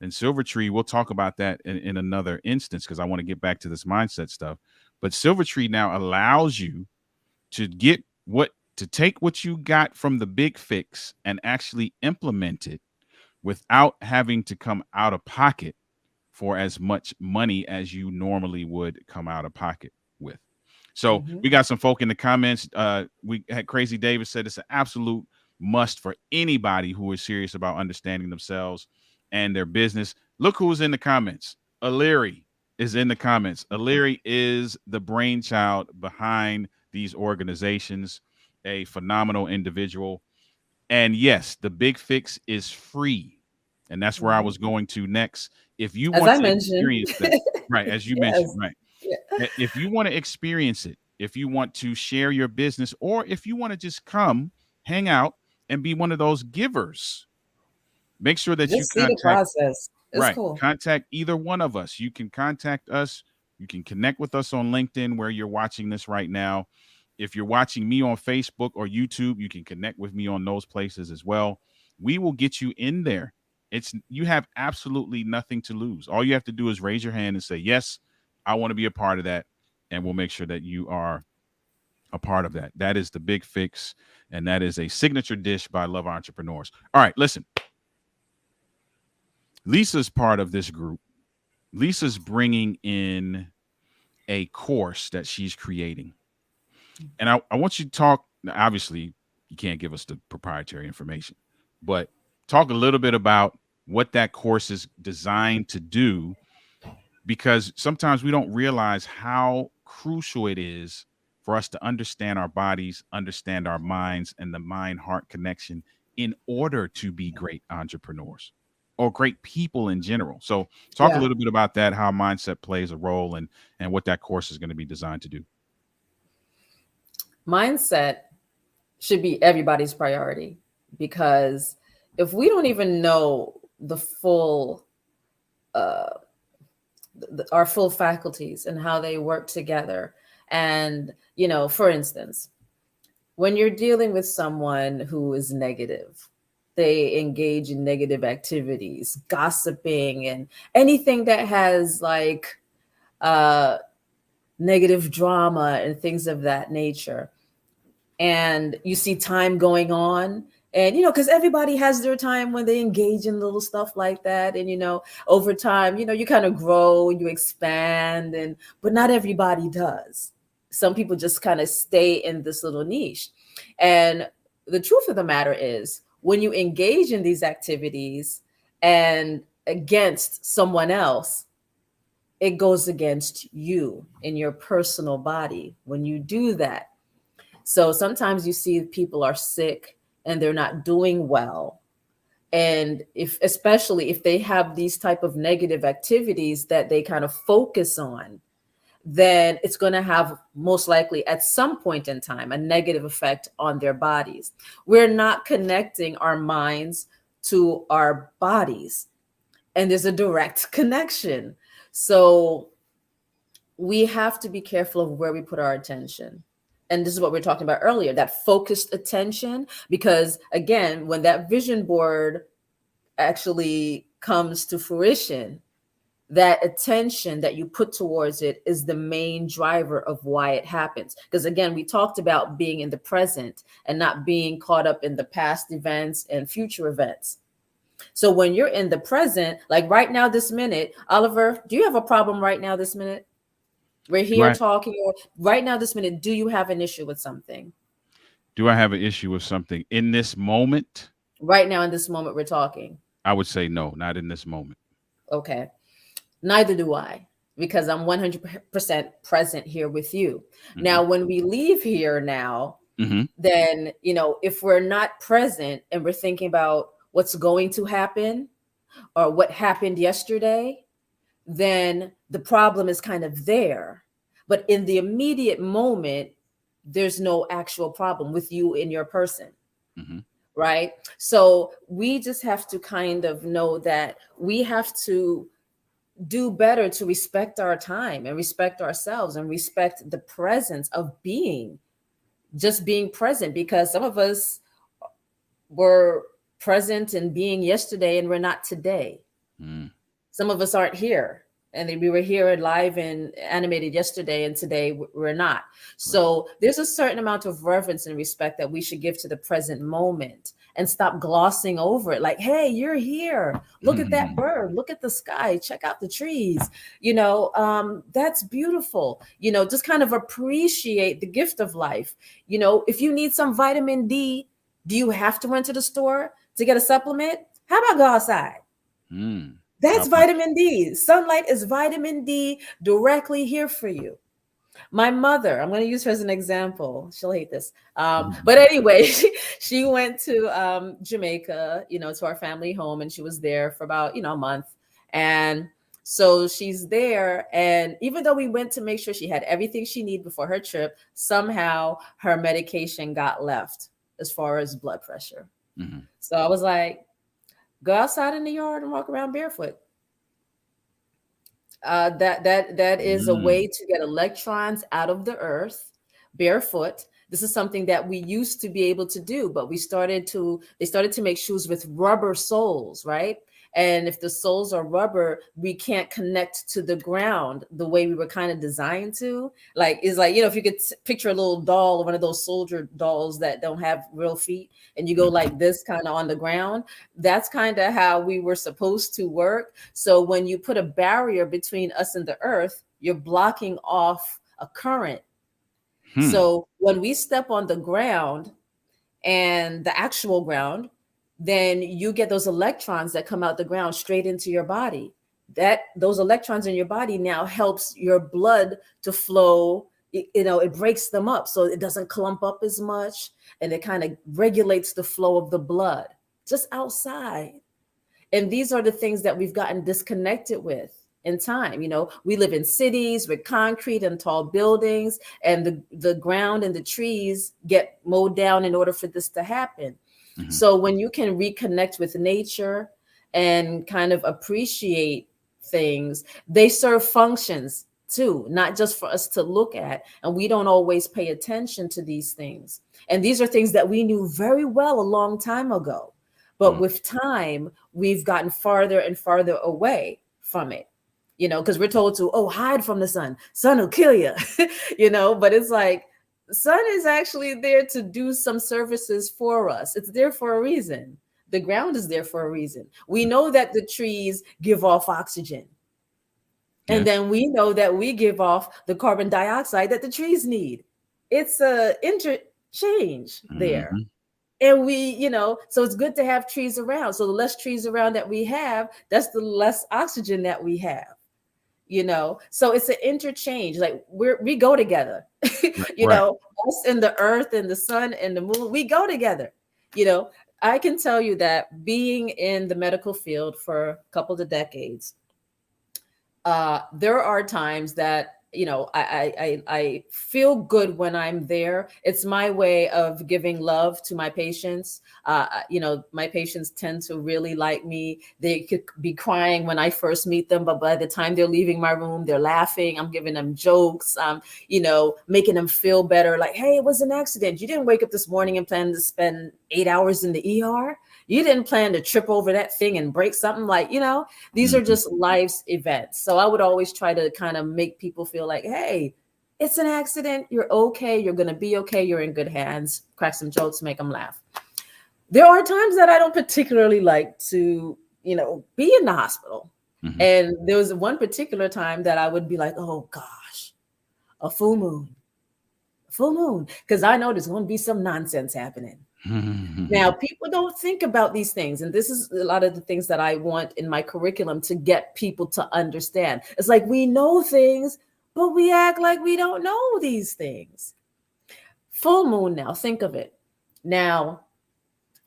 And Silvertree, we'll talk about that in another instance, because I want to get back to this mindset stuff. But Silvertree now allows you to take what you got from the big fix and actually implement it without having to come out of pocket for as much money as you normally would come out of pocket with. So Mhm. we got some folk in the comments. We had Crazy David said it's an absolute must for anybody who is serious about understanding themselves and their business. Look who's in the comments. O'Leary is in the comments. O'Leary is the brainchild behind these organizations, a phenomenal individual. And yes, the big fix is free. And that's where I Mhm. was going to next. If you As want I to mentioned. experience that, right, as you mentioned, Yes. right. Yeah. If you want to experience it, if you want to share your business, or if you want to just come, hang out, and be one of those givers, make sure that you Just see the contact. process. It's Right. cool. Contact either one of us. You can contact us. You can connect with us on LinkedIn, where you're watching this right now. If you're watching me on Facebook or YouTube, you can connect with me on those places as well. We will get you in there. You have absolutely nothing to lose. All you have to do is raise your hand and say, yes, I want to be a part of that. And we'll make sure that you are a part of that. That is the big fix. And that is a signature dish by Love Entrepreneurs. All right, listen. Lisa's part of this group. Lisa's bringing in a course that she's creating. And I want you to talk. Obviously, you can't give us the proprietary information, but talk a little bit about what that course is designed to do, because sometimes we don't realize how crucial it is for us to understand our bodies, understand our minds, and the mind-heart connection in order to be great entrepreneurs or great people in general. So talk a Yeah. little bit about that, how mindset plays a role, and what that course is going to be designed to do. Mindset should be everybody's priority, because if we don't even know the full our full faculties and how they work together, and for instance, when you're dealing with someone who is negative, they engage in negative activities, gossiping, and anything that has like uh negative drama and things of that nature. And you see time going on, and because everybody has their time when they engage in little stuff like that. And over time, you kind of grow, you expand, but not everybody does. Some people just kind of stay in this little niche. And the truth of the matter is, when you engage in these activities and against someone else, it goes against you in your personal body when you do that. So sometimes you see people are sick and they're not doing well. And especially if they have these type of negative activities that they kind of focus on, then it's going to have most likely at some point in time a negative effect on their bodies. We're not connecting our minds to our bodies, and there's a direct connection. So we have to be careful of where we put our attention. And this is what we were talking about earlier, that focused attention. Because again, when that vision board actually comes to fruition, that attention that you put towards it is the main driver of why it happens. Because again, we talked about being in the present and not being caught up in the past events and future events. So when you're in the present, like right now, this minute, Oliver, do you have a problem right now, this minute? We're here Right. talking, or right now, this minute, do you have an issue with something? Do I have an issue with something in this moment? Right now, in this moment, we're talking. I would say no, not in this moment. Okay. Neither do I, because I'm 100% present here with you. Mhm. Now, when we leave here now, Mhm. then, if we're not present and we're thinking about what's going to happen or what happened yesterday, then the problem is kind of there. But in the immediate moment, there's no actual problem with you in your person. Mhm. Right. So we just have to kind of know that we have to do better to respect our time and respect ourselves and respect the presence of just being present, because some of us were present and being yesterday and we're not today. Mm. Some of us aren't here, and we were here live and animated yesterday, and today we're not. So there's a certain amount of reverence and respect that we should give to the present moment and stop glossing over it. Like, hey, you're here. Look at that bird. Look at the sky. Check out the trees. That's beautiful. Just kind of appreciate the gift of life. If you need some vitamin D, do you have to run to the store to get a supplement? How about go outside? Mm. That's vitamin D. Sunlight is vitamin D directly here for you. My mother, I'm going to use her as an example. She'll hate this. But anyway, she went to Jamaica, to our family home, and she was there for about, a month. And so she's there. And even though we went to make sure she had everything she needed before her trip, somehow her medication got left as far as blood pressure. Mm-hmm. So I was like, go outside in the yard and walk around barefoot. That is a way to get electrons out of the earth barefoot. This is something that we used to be able to do, but they started to make shoes with rubber soles, right? And if the soles are rubber, we can't connect to the ground the way we were kind of designed to. If you could picture a little doll, one of those soldier dolls that don't have real feet, and you go like this kind of on the ground, that's kind of how we were supposed to work. So when you put a barrier between us and the earth, you're blocking off a current. So when we step on the ground and the actual ground, then you get those electrons that come out the ground straight into your body. Those electrons in your body now helps your blood to flow. It breaks them up so it doesn't clump up as much, and it kind of regulates the flow of the blood just outside. And these are the things that we've gotten disconnected with in time. We live in cities with concrete and tall buildings, and the ground and the trees get mowed down in order for this to happen. So when you can reconnect with nature and kind of appreciate things, they serve functions too, not just for us to look at. And we don't always pay attention to these things. And these are things that we knew very well a long time ago. But with time, we've gotten farther and farther away from it, because we're told to, hide from the sun. Sun will kill you, but it's like, sun is actually there to do some services for us. It's there for a reason. The ground is there for a reason. We know that the trees give off oxygen. And then we know that we give off the carbon dioxide that the trees need. It's a interchange there. And so it's good to have trees around. So the less trees around that we have, that's the less oxygen that we have. So it's an interchange. Like we go together. Us and the earth and the sun and the moon, we go together. I can tell you that being in the medical field for a couple of decades, there are times that I feel good when I'm there. It's my way of giving love to my patients. My patients tend to really like me. They could be crying when I first meet them, but by the time they're leaving my room, they're laughing. I'm giving them jokes. Making them feel better. Like, hey, it was an accident. You didn't wake up this morning and plan to spend 8 hours in the ER. You didn't plan to trip over that thing and break something. These are just life's events. So I would always try to kind of make people feel like, hey, it's an accident. You're okay. You're going to be okay. You're in good hands. Crack some jokes, make them laugh. There are times that I don't particularly like to, be in the hospital. Mm-hmm. And there was one particular time that I would be like, oh gosh, a full moon. Because I know there's going to be some nonsense happening. Now, people don't think about these things. And this is a lot of the things that I want in my curriculum to get people to understand. It's like we know things, but we act like we don't know these things. Full moon now, think of it. Now,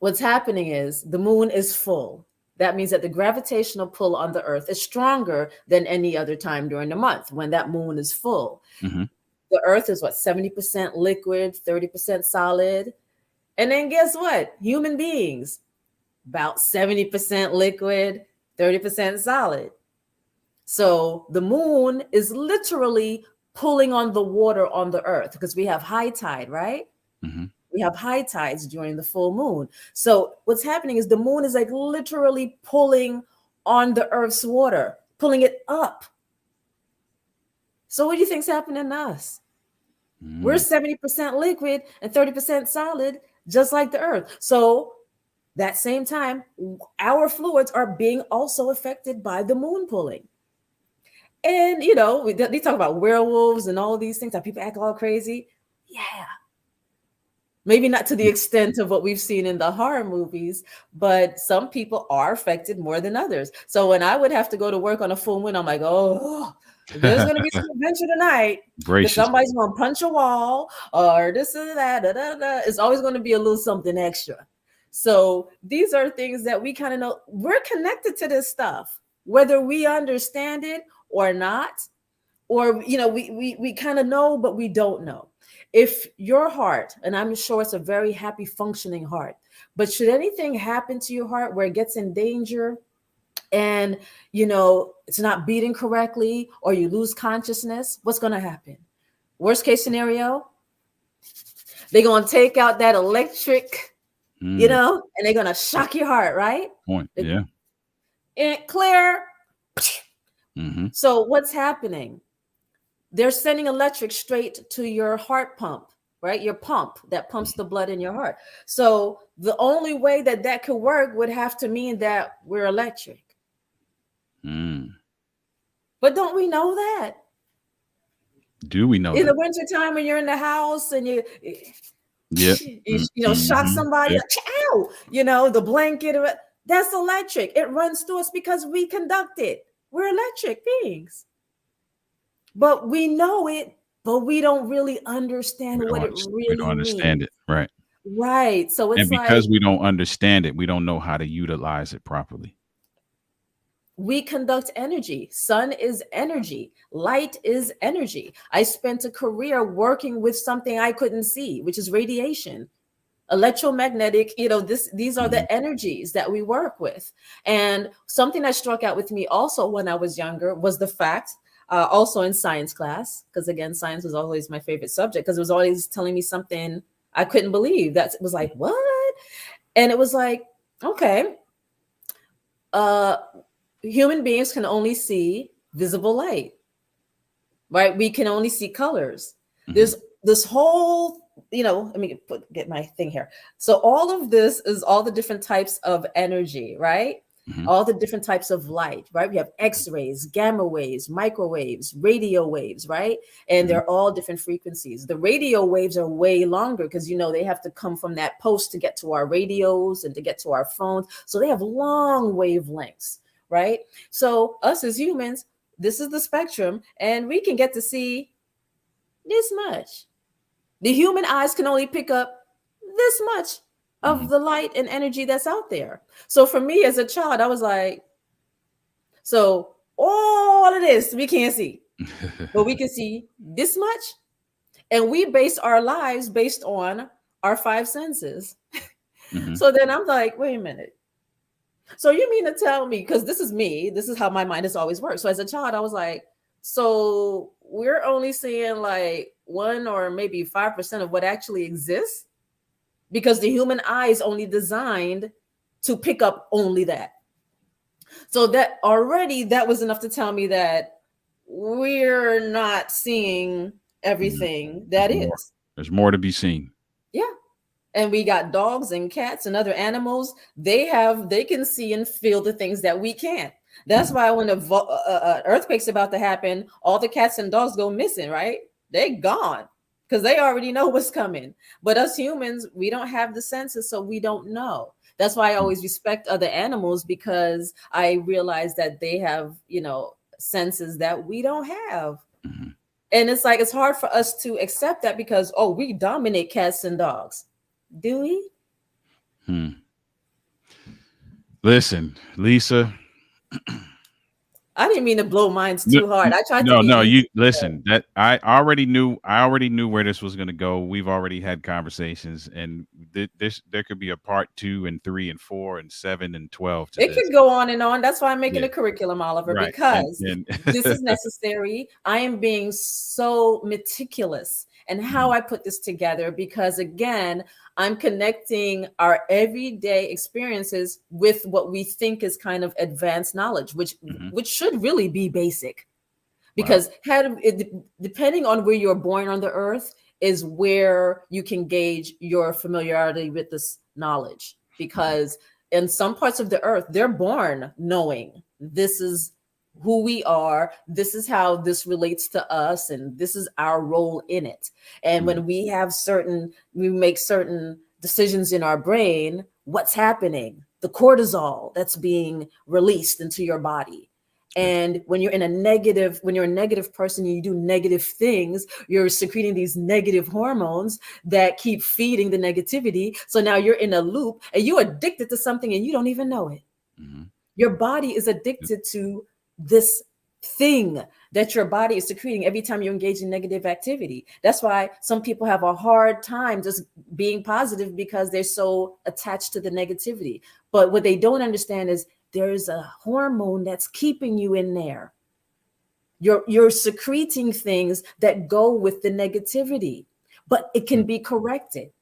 what's happening is the moon is full. That means that the gravitational pull on the earth is stronger than any other time during the month when that moon is full. Mm-hmm. The earth is 70% liquid, 30% solid. And then guess what? Human beings, about 70% liquid, 30% solid. So the moon is literally pulling on the water on the earth because we have high tide, right? Mm-hmm. We have high tides during the full moon. So what's happening is the moon is like literally pulling on the earth's water, pulling it up. So what do you think's happening to us? We're 70% liquid and 30% solid, just like the earth. So that same time, our fluids are being also affected by the moon pulling. And, they talk about werewolves and all these things that people act all crazy. Yeah. Maybe not to the extent of what we've seen in the horror movies, but some people are affected more than others. So when I would have to go to work on a full moon, I'm like, oh, there's going to be some adventure tonight. Somebody's going to punch a wall or this or that. Da, da, da. It's always going to be a little something extra. So these are things that we kind of know. We're connected to this stuff, whether we understand it or not, or, we kind of know, but we don't know. If your heart, and I'm sure it's a very happy functioning heart, but should anything happen to your heart where it gets in danger, and it's not beating correctly, or you lose consciousness, what's going to happen? Worst case scenario, they're going to take out that electric, and they're going to shock your heart, right? Yeah. And clear. Mm-hmm. So what's happening? They're sending electric straight to your heart pump, right? Your pump that pumps the blood in your heart. So the only way that could work would have to mean that we're electric. But don't we know that? Do we know in that? the wintertime when you're in the house and you Yeah. shock somebody, Yeah. ow, the blanket, that's electric. It runs through us because we conduct it. We're electric beings. But we know it, but we don't really understand what it really means. We don't understand it, right? Right. So it's because we don't understand it, we don't know how to utilize it properly. We conduct energy. Sun is energy. Light is energy. I spent a career working with something I couldn't see, which is radiation, electromagnetic. These are the energies that we work with. And something that struck out with me also when I was younger was the fact, also in science class, because again, science was always my favorite subject because it was always telling me something I couldn't believe. That was like, what? And it was like, okay, human beings can only see visible light, right? We can only see colors. There's this whole, let me get my thing here. So all of this is all the different types of energy, right? All the different types of light, right? We have X-rays, gamma waves, microwaves, radio waves, right? And they're all different frequencies. The radio waves are way longer because, they have to come from that post to get to our radios and to get to our phones. So they have long wavelengths, right? So us as humans, this is the spectrum, and we can get to see this much. The human eyes can only pick up this much of the light and energy that's out there. So for me as a child, I was like, so all of this we can't see. but we can see this much. And we base our lives based on our five senses. Mhm. So then I'm like, wait a minute. So you mean to tell me, because this is me, this is how my mind has always worked. So as a child, I was like, so we're only seeing like 1 or maybe 5% of what actually exists because the human eye is only designed to pick up only that. So that already that was enough to tell me that we're not seeing Mhm. everything There's that more. is. There's more to be seen. Yeah. And we got dogs and cats and other animals. They can see and feel the things that we can't. That's Mhm. why when a earthquake's about to happen, all the cats and dogs go missing, right? They gone because they already know what's coming. But us humans, we don't have the senses, so we don't know. That's why I always respect other animals, because I realize that they have, senses that we don't have. Mhm. And it's like it's hard for us to accept that because, oh, we dominate cats and dogs. Do we? Hmm. Listen, Lisa. I didn't mean to blow minds No, too hard. I tried to no, be no. easy. You listen. That I already knew. I already knew where this was going to go. We've already had conversations, and this there could be a part 2 and 3 and 4 and 7 and 12 to It this. could go on and on. That's why I'm making Yeah, a curriculum, Oliver, right. because And this is necessary. I am being so meticulous and how Mhm. I put this together because, again, I'm connecting our everyday experiences with what we think is kind of advanced knowledge, which Mhm. which should really be basic. Wow. Because depending on where you're born on the earth is where you can gauge your familiarity with this knowledge, Mhm. because in some parts of the earth they're born knowing this is who we are, this is how this relates to us, and this is our role in it. And Mhm. when we make certain decisions in our brain, what's happening? The cortisol that's being released into your body. Yes. And when you're a negative person and you do negative things, you're secreting these negative hormones that keep feeding the negativity. So now you're in a loop and you're addicted to something and you don't even know it. Mhm. Your body is addicted to this thing that your body is secreting every time you engage in negative activity. That's why some people have a hard time just being positive, because they're so attached to the negativity. But what they don't understand is there's a hormone that's keeping you in there. You're secreting things that go with the negativity, but it can Mhm. be corrected.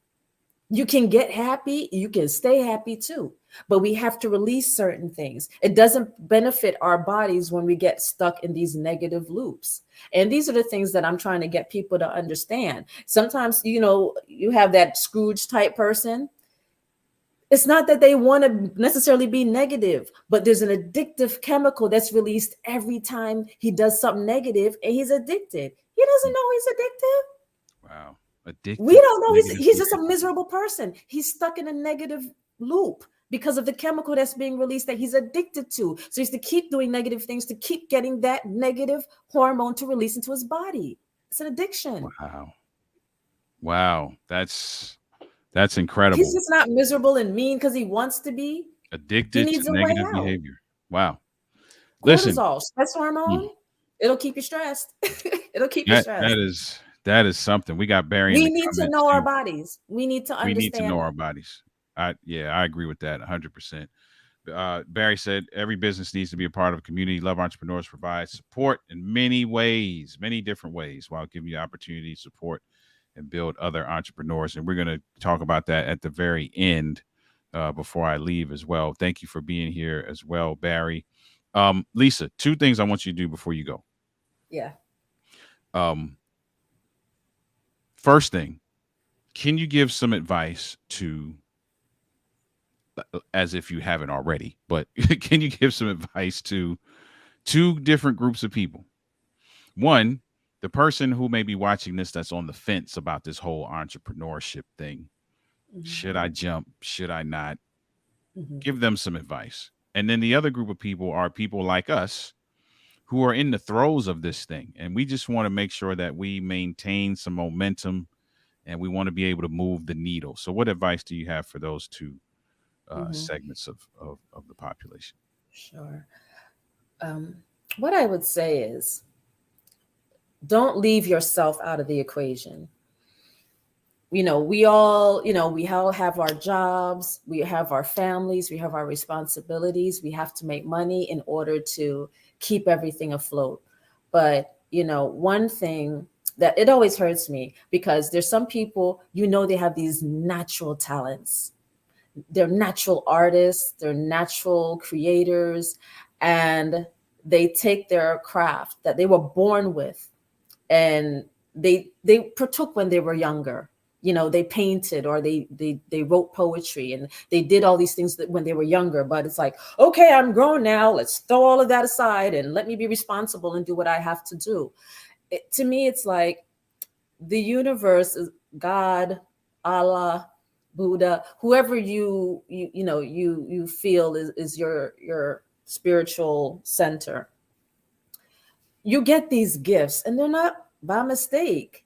You can get happy, you can stay happy too, but we have to release certain things. It doesn't benefit our bodies when we get stuck in these negative loops. And these are the things that I'm trying to get people to understand. Sometimes, you have that Scrooge type person. It's not that they want to necessarily be negative, but there's an addictive chemical that's released every time he does something negative, and he's addicted. He doesn't know he's addictive. Wow. We Addicted don't to know negative he's just a behavior. miserable person. He's stuck in a negative loop because of the chemical that's being released that he's addicted to. So he's to keep doing negative things to keep getting that negative hormone to release into his body. It's an addiction. Wow. Wow. That's He's incredible. just not miserable and mean because he wants to be. He Addicted to needs a way negative out. behavior. Wow. Listen, Cortisol, stress hormone, mm, it'll keep you stressed. It'll keep you that stressed. that is that is something. We got Barry in We the need to comments know our too. bodies. We need to We need to understand know our that. bodies. I agree with that 100%. Barry said every business needs to be a part of a community. Love Entrepreneurs provides support in many ways, many different ways, while giving you opportunity to support and build other entrepreneurs. And we're going to talk about that at the very end, before I leave as well. Thank you for being here as well, Barry. Lisa, two things I want you to do before you go. Yeah. Um, First thing, can you give some advice to, as if you haven't already, but can you give some advice to two different groups of people? One, the person who may be watching this that's on the fence about this whole entrepreneurship thing. Mhm. Should I jump? Should I not? Mhm. Give them some advice. And then the other group of people are people like us who are in the throes of this thing. And we just want to make sure that we maintain some momentum, and we want to be able to move the needle. So, what advice do you have for those two Mhm. segments of the population? Sure. Um, what I would say is Don't leave yourself out of the equation. We all have our jobs, we have our families, we have our responsibilities, we have to make money in order to keep everything afloat. But one thing that it always hurts me, because there's some people, they have these natural talents. They're natural artists, they're natural creators, and they take their craft that they were born with, and they partook when they were younger. They painted, or they wrote poetry, and they did all these things that when they were younger. But it's like, okay, I'm grown now, let's throw all of that aside and let me be responsible and do what I have to do. To me, it's like the universe is God, Allah, Buddha, whoever you feel is your spiritual center. You get these gifts, and they're not by mistake.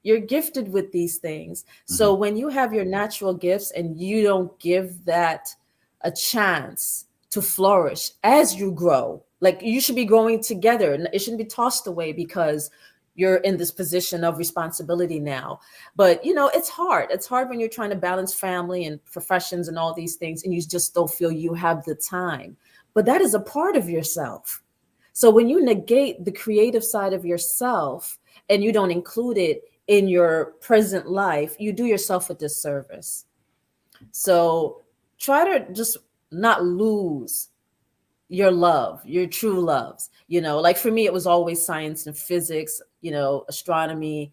You're gifted with these things. So when you have your natural gifts and you don't give that a chance to flourish as you grow, like, you should be growing together, and it shouldn't be tossed away because you're in this position of responsibility now. But it's hard. It's hard when you're trying to balance family and professions and all these things, and you just don't feel you have the time. But that is a part of yourself. So when you negate the creative side of yourself and you don't include it in your present life, you do yourself a disservice. So try to just not lose your true loves. Like for me, it was always science and physics, astronomy,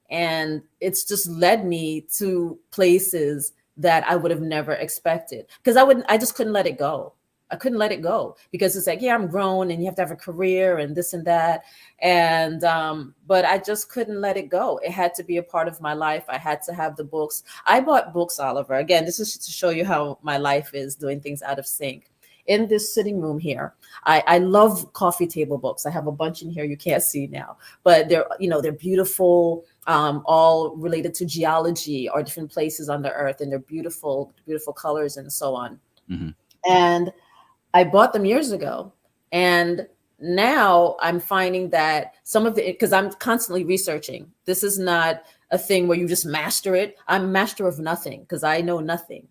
and it's just led me to places that I would have never expected, because I just couldn't let it go. I couldn't let it go, because it's like, yeah, I'm grown and you have to have a career and this and that. And, but I just couldn't let it go. It had to be a part of my life. I had to have the books. I bought books, Oliver. Again, this is to show you how my life is doing things out of sync. In this sitting room here, I love coffee table books. I have a bunch in here you can't see now, but they're beautiful, all related to geology or different places on the earth, and they're beautiful, beautiful colors and so on. And I bought them years ago, and now I'm finding that because I'm constantly researching. This is not a thing where you just master it. I'm master of nothing because I know nothing.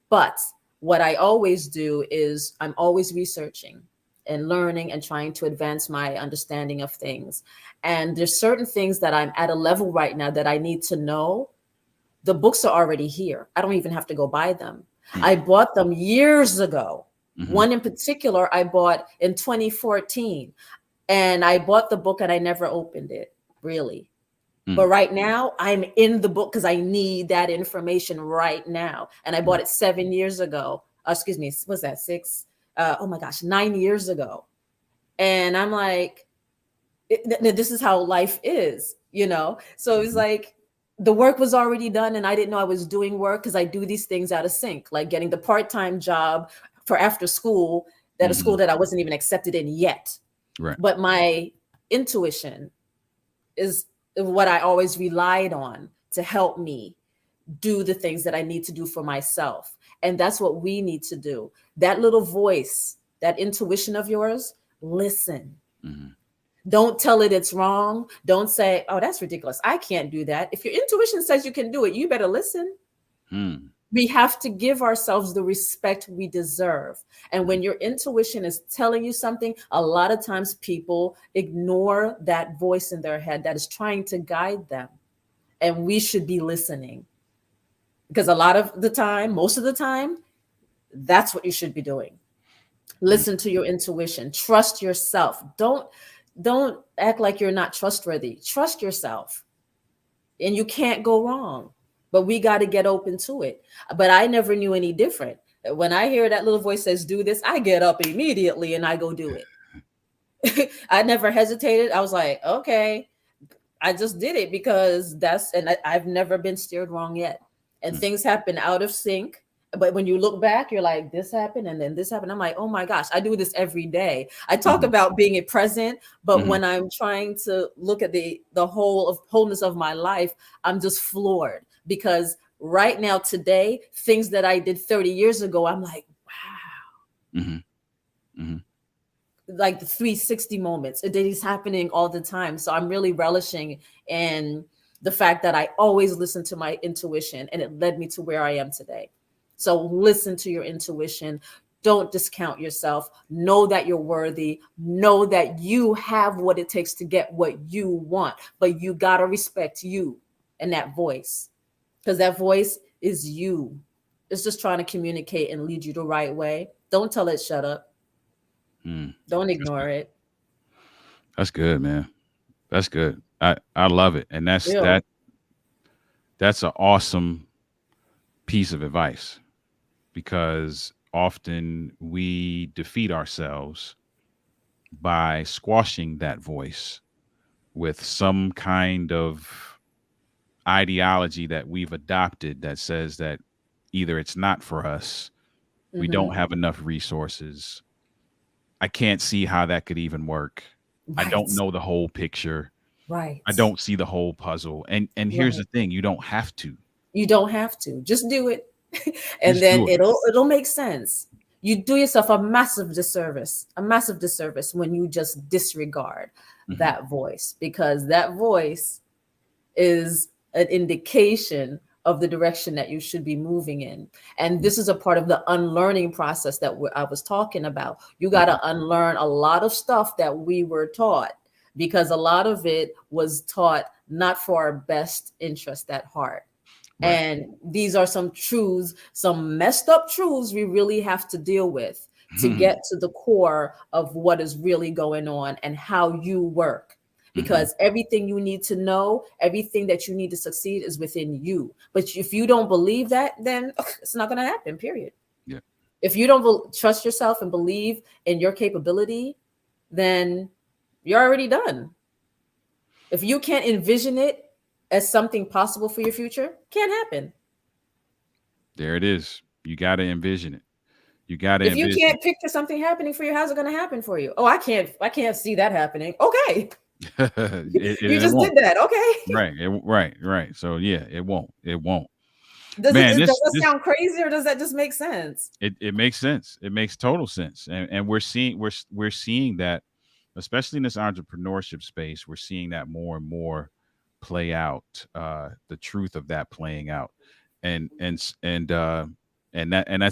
But what I always do is I'm always researching and learning and trying to advance my understanding of things. And there's certain things that I'm at a level right now that I need to know. The books are already here. I don't even have to go buy them. I bought them years ago. One in particular I bought in 2014, and I bought the book and I never opened it, really. But right now I'm in the book because I need that information right now. And I bought it 7 years ago. Excuse me, was that 6? Oh my gosh, 9 years ago. And I'm like, this is how life is, So it's like the work was already done, and I didn't know I was doing work because I do these things out of sync, like getting the part-time job for after school at a school that I wasn't even accepted in yet. Right. But my intuition is what I always relied on to help me do the things that I need to do for myself. And that's what we need to do. That little voice, that intuition of yours, listen. Don't tell it it's wrong. Don't say, oh, that's ridiculous, I can't do that. If your intuition says you can do it, you better listen. We have to give ourselves the respect we deserve. And when your intuition is telling you something, a lot of times people ignore that voice in their head that is trying to guide them. And we should be listening, because a lot of the time, most of the time, that's what you should be doing. Listen to your intuition. Trust yourself. Don't act like you're not trustworthy. Trust yourself, and you can't go wrong. But we got to get open to it. But I never knew any different. When I hear that little voice says, do this, I get up immediately and I go do it. I never hesitated. I was like, okay, I just did it because I've never been steered wrong yet. And things happen out of sync. But when you look back, you're like, this happened and then this happened. I'm like, oh my gosh, I do this every day. I talk about being a present, but when I'm trying to look at the wholeness of my life, I'm just floored, because right now, today, things that I did 30 years ago, I'm like, wow. like the 360 moments. It is happening all the time. So I'm really relishing in the fact that I always listen to my intuition, and it led me to where I am today. So listen to your intuition. Don't discount yourself. Know that you're worthy. Know that you have what it takes to get what you want, but you got to respect you and that voice, because that voice is you. It's just trying to communicate and lead you the right way. Don't tell it shut up. Don't ignore it. That's good, man. That's good. I love it. And Yeah. that's an awesome piece of advice, because often we defeat ourselves by squashing that voice with some kind of ideology that we've adopted that says that either it's not for us, we don't have enough resources, I can't see how that could even work, I Right. don't know the whole picture, Right. I don't see the whole puzzle. And here's Right. the thing, you don't have to. You don't have to. Just do it. And Just then do it. it'll make sense. You do yourself a massive disservice when you just disregard Mhm. that voice, because that voice is an indication of the direction that you should be moving in. And this is a part of the unlearning process that I was talking about. You got to unlearn a lot of stuff that we were taught, because a lot of it was taught not for our best interest at heart. Right. And these are some truths, some messed up truths we really have to deal with to get to the core of what is really going on and how you work. Because everything you need to know, everything that you need to succeed is within you. But if you don't believe that, then it's not going to happen, period. Yeah. If you don't trust yourself and believe in your capability, then you're already done. If you can't envision it as something possible for your future, can't happen. There it is. You got to envision it. You got to If you envision can't picture something happening for you, how's it going to happen for you? Oh, I can't see that happening. Okay. it. You It just won't. did that. Okay. Right. Right. So yeah, it won't. It won't. Does Man, does that this sound crazy, or does that just make sense? it makes sense. It makes total sense. And we're seeing that, especially in this entrepreneurship space, we're seeing that more and more play out, the truth of that playing out. And that's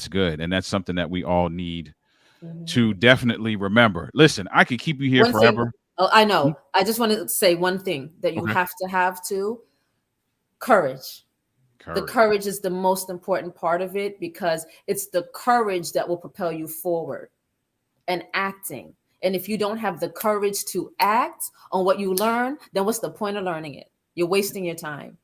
good. And that's something that we all need Mhm. to definitely remember. Listen, I could keep you here One thing, forever. oh, I Hmm? know. I just want to say one thing that you Okay. have to have too: courage. The Courage. courage is the most important part of it, because it's the courage that will propel you forward and acting. And if you don't have the courage to act on what you learn, then what's the point of learning it? You're wasting your time.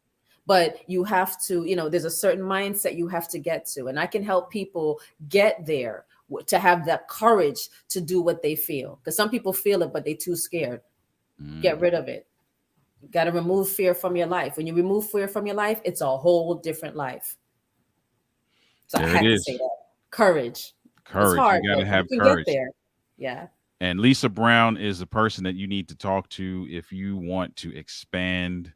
But you have to, there's a certain mindset you have to get to. And I can help people get there, to have that courage to do what they feel. Because some people feel it, but they're too scared. Get Mm, rid of it. You got to remove fear from your life. When you remove fear from your life, it's a whole different life. So I there it had to say is. that. Courage. It's Courage. You hard, got but to you have can get courage. there. Yeah. And Lisa Brown is the person that you need to talk to if you want to expand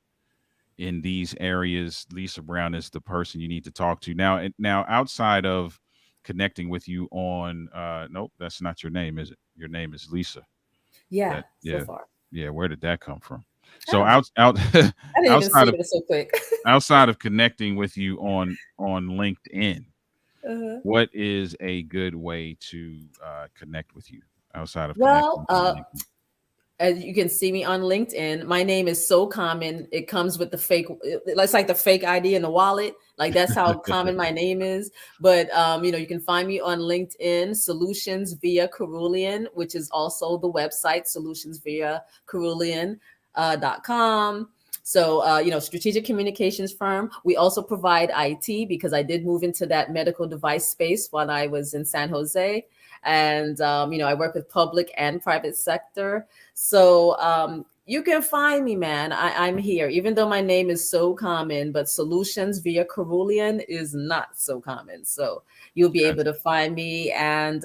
in these areas. Lisa Brown is the person you need to talk to. Now outside of connecting with you on nope, that's not your name, is it? Your name is Lisa. Yeah. That So yeah. far. Yeah, where did that come from? So Oh, out I didn't even see outside of it so quick. connecting with you on LinkedIn, Uh-huh. what is a good way to connect with you outside of connecting Well, with you on LinkedIn? as you can see me on LinkedIn, my name is so common. It comes with the fake, it's like the fake ID in the wallet. Like that's how common my name is. But you can find me on LinkedIn, Solutions Via Corulion, which is also the website, Solutions Via Corulion.com. So, strategic communications firm. We also provide IT, because I did move into that medical device space while I was in San Jose. And, I work with public and private sector. So you can find me, man. I'm here, even though my name is so common, but Solutions Via Corulion is not so common. So you'll be able Gotcha. to find me, and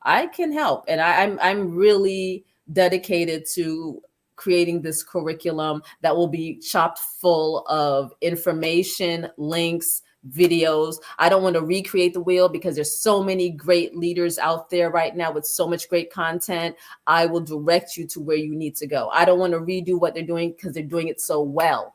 I can help. And I'm really dedicated to creating this curriculum that will be chopped full of information, links, videos. I don't want to recreate the wheel because there's so many great leaders out there right now with so much great content. I will direct you to where you need to go. I don't want to redo what they're doing because they're doing it so well,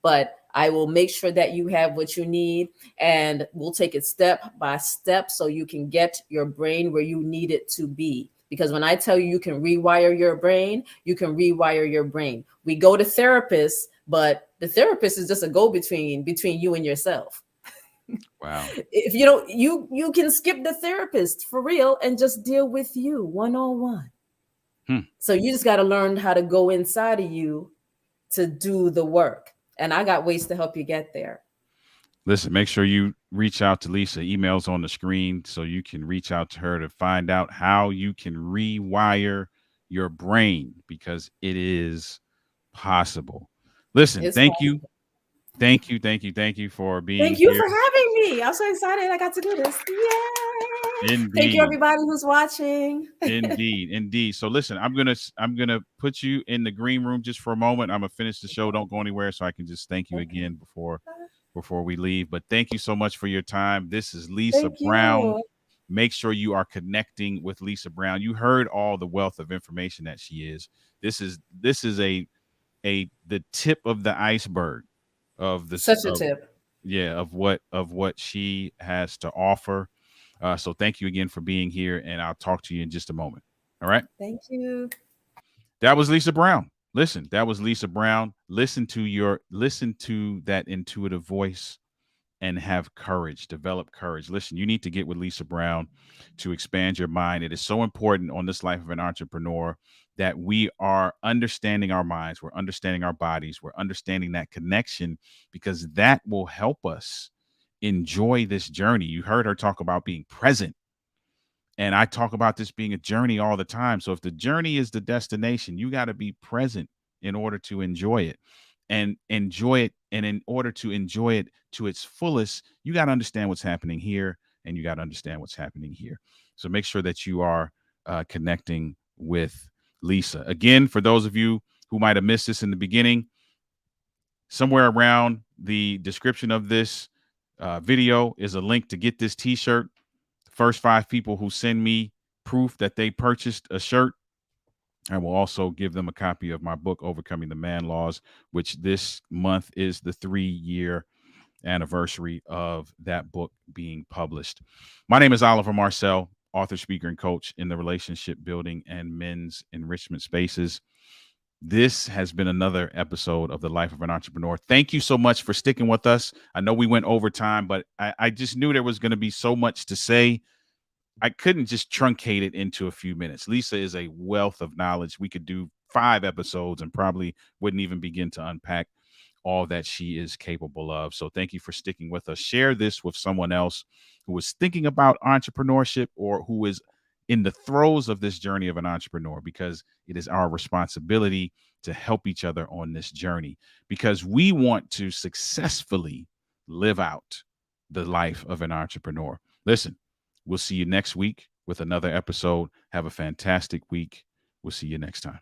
but I will make sure that you have what you need, and we'll take it step by step so you can get your brain where you need it to be. Because when I tell you you can rewire your brain, you can rewire your brain. We go to therapists, but the therapist is just a go-between between you and yourself. Wow. If you don't, you can skip the therapist for real and just deal with you one-on-one. So you just got to learn how to go inside of you to do the work. And I got ways to help you get there. Listen, make sure you reach out to Lisa. Emails on the screen so you can reach out to her to find out how you can rewire your brain, because it is possible. Listen, It's thank possible. you. Thank you. Thank you. Thank you for being Thank you here. for having me. I'm so excited I got to do this. Yay! Thank you, Indeed. everybody who's watching. Indeed. So listen, I'm gonna put you in the green room just for a moment. I'm gonna finish the show. Don't go anywhere, so I can just thank you again before we leave. But thank you so much for your time. This is Lisa Thank Brown. you. Make sure you are connecting with Lisa Brown. You heard all the wealth of information that she is. This is the tip of the iceberg of the Such a tip. of what she has to offer. So thank you again for being here, and I'll talk to you in just a moment. All right. Thank you. That was Lisa Brown. Listen, that was Lisa Brown. Listen to that intuitive voice and have courage, develop courage. Listen, you need to get with Lisa Brown to expand your mind. It is so important on this life of an entrepreneur that we are understanding our minds, we're understanding our bodies, we're understanding that connection, because that will help us enjoy this journey. You heard her talk about being present. And I talk about this being a journey all the time. So if the journey is the destination, you got to be present in order to enjoy it. And enjoy it. And in order to enjoy it to its fullest, you got to understand what's happening here, and you got to understand what's happening here. So make sure that you are connecting with Lisa. Again, for those of you who might have missed this in the beginning, somewhere around the description of this video is a link to get this t-shirt. The first 5 people who send me proof that they purchased a shirt, I will also give them a copy of my book, Overcoming the Man Laws, which this month is the 3-year anniversary of that book being published. My name is Oliver Marcel, author, speaker, and coach in the relationship building and men's enrichment spaces. This has been another episode of The Life of an Entrepreneur. Thank you so much for sticking with us. I know we went over time, but I just knew there was going to be so much to say. I couldn't just truncate it into a few minutes. Lisa is a wealth of knowledge. We could do 5 episodes and probably wouldn't even begin to unpack all that she is capable of. So thank you for sticking with us. Share this with someone else who is thinking about entrepreneurship or who is in the throes of this journey of an entrepreneur, because it is our responsibility to help each other on this journey, because we want to successfully live out the life of an entrepreneur. Listen, we'll see you next week with another episode. Have a fantastic week. We'll see you next time.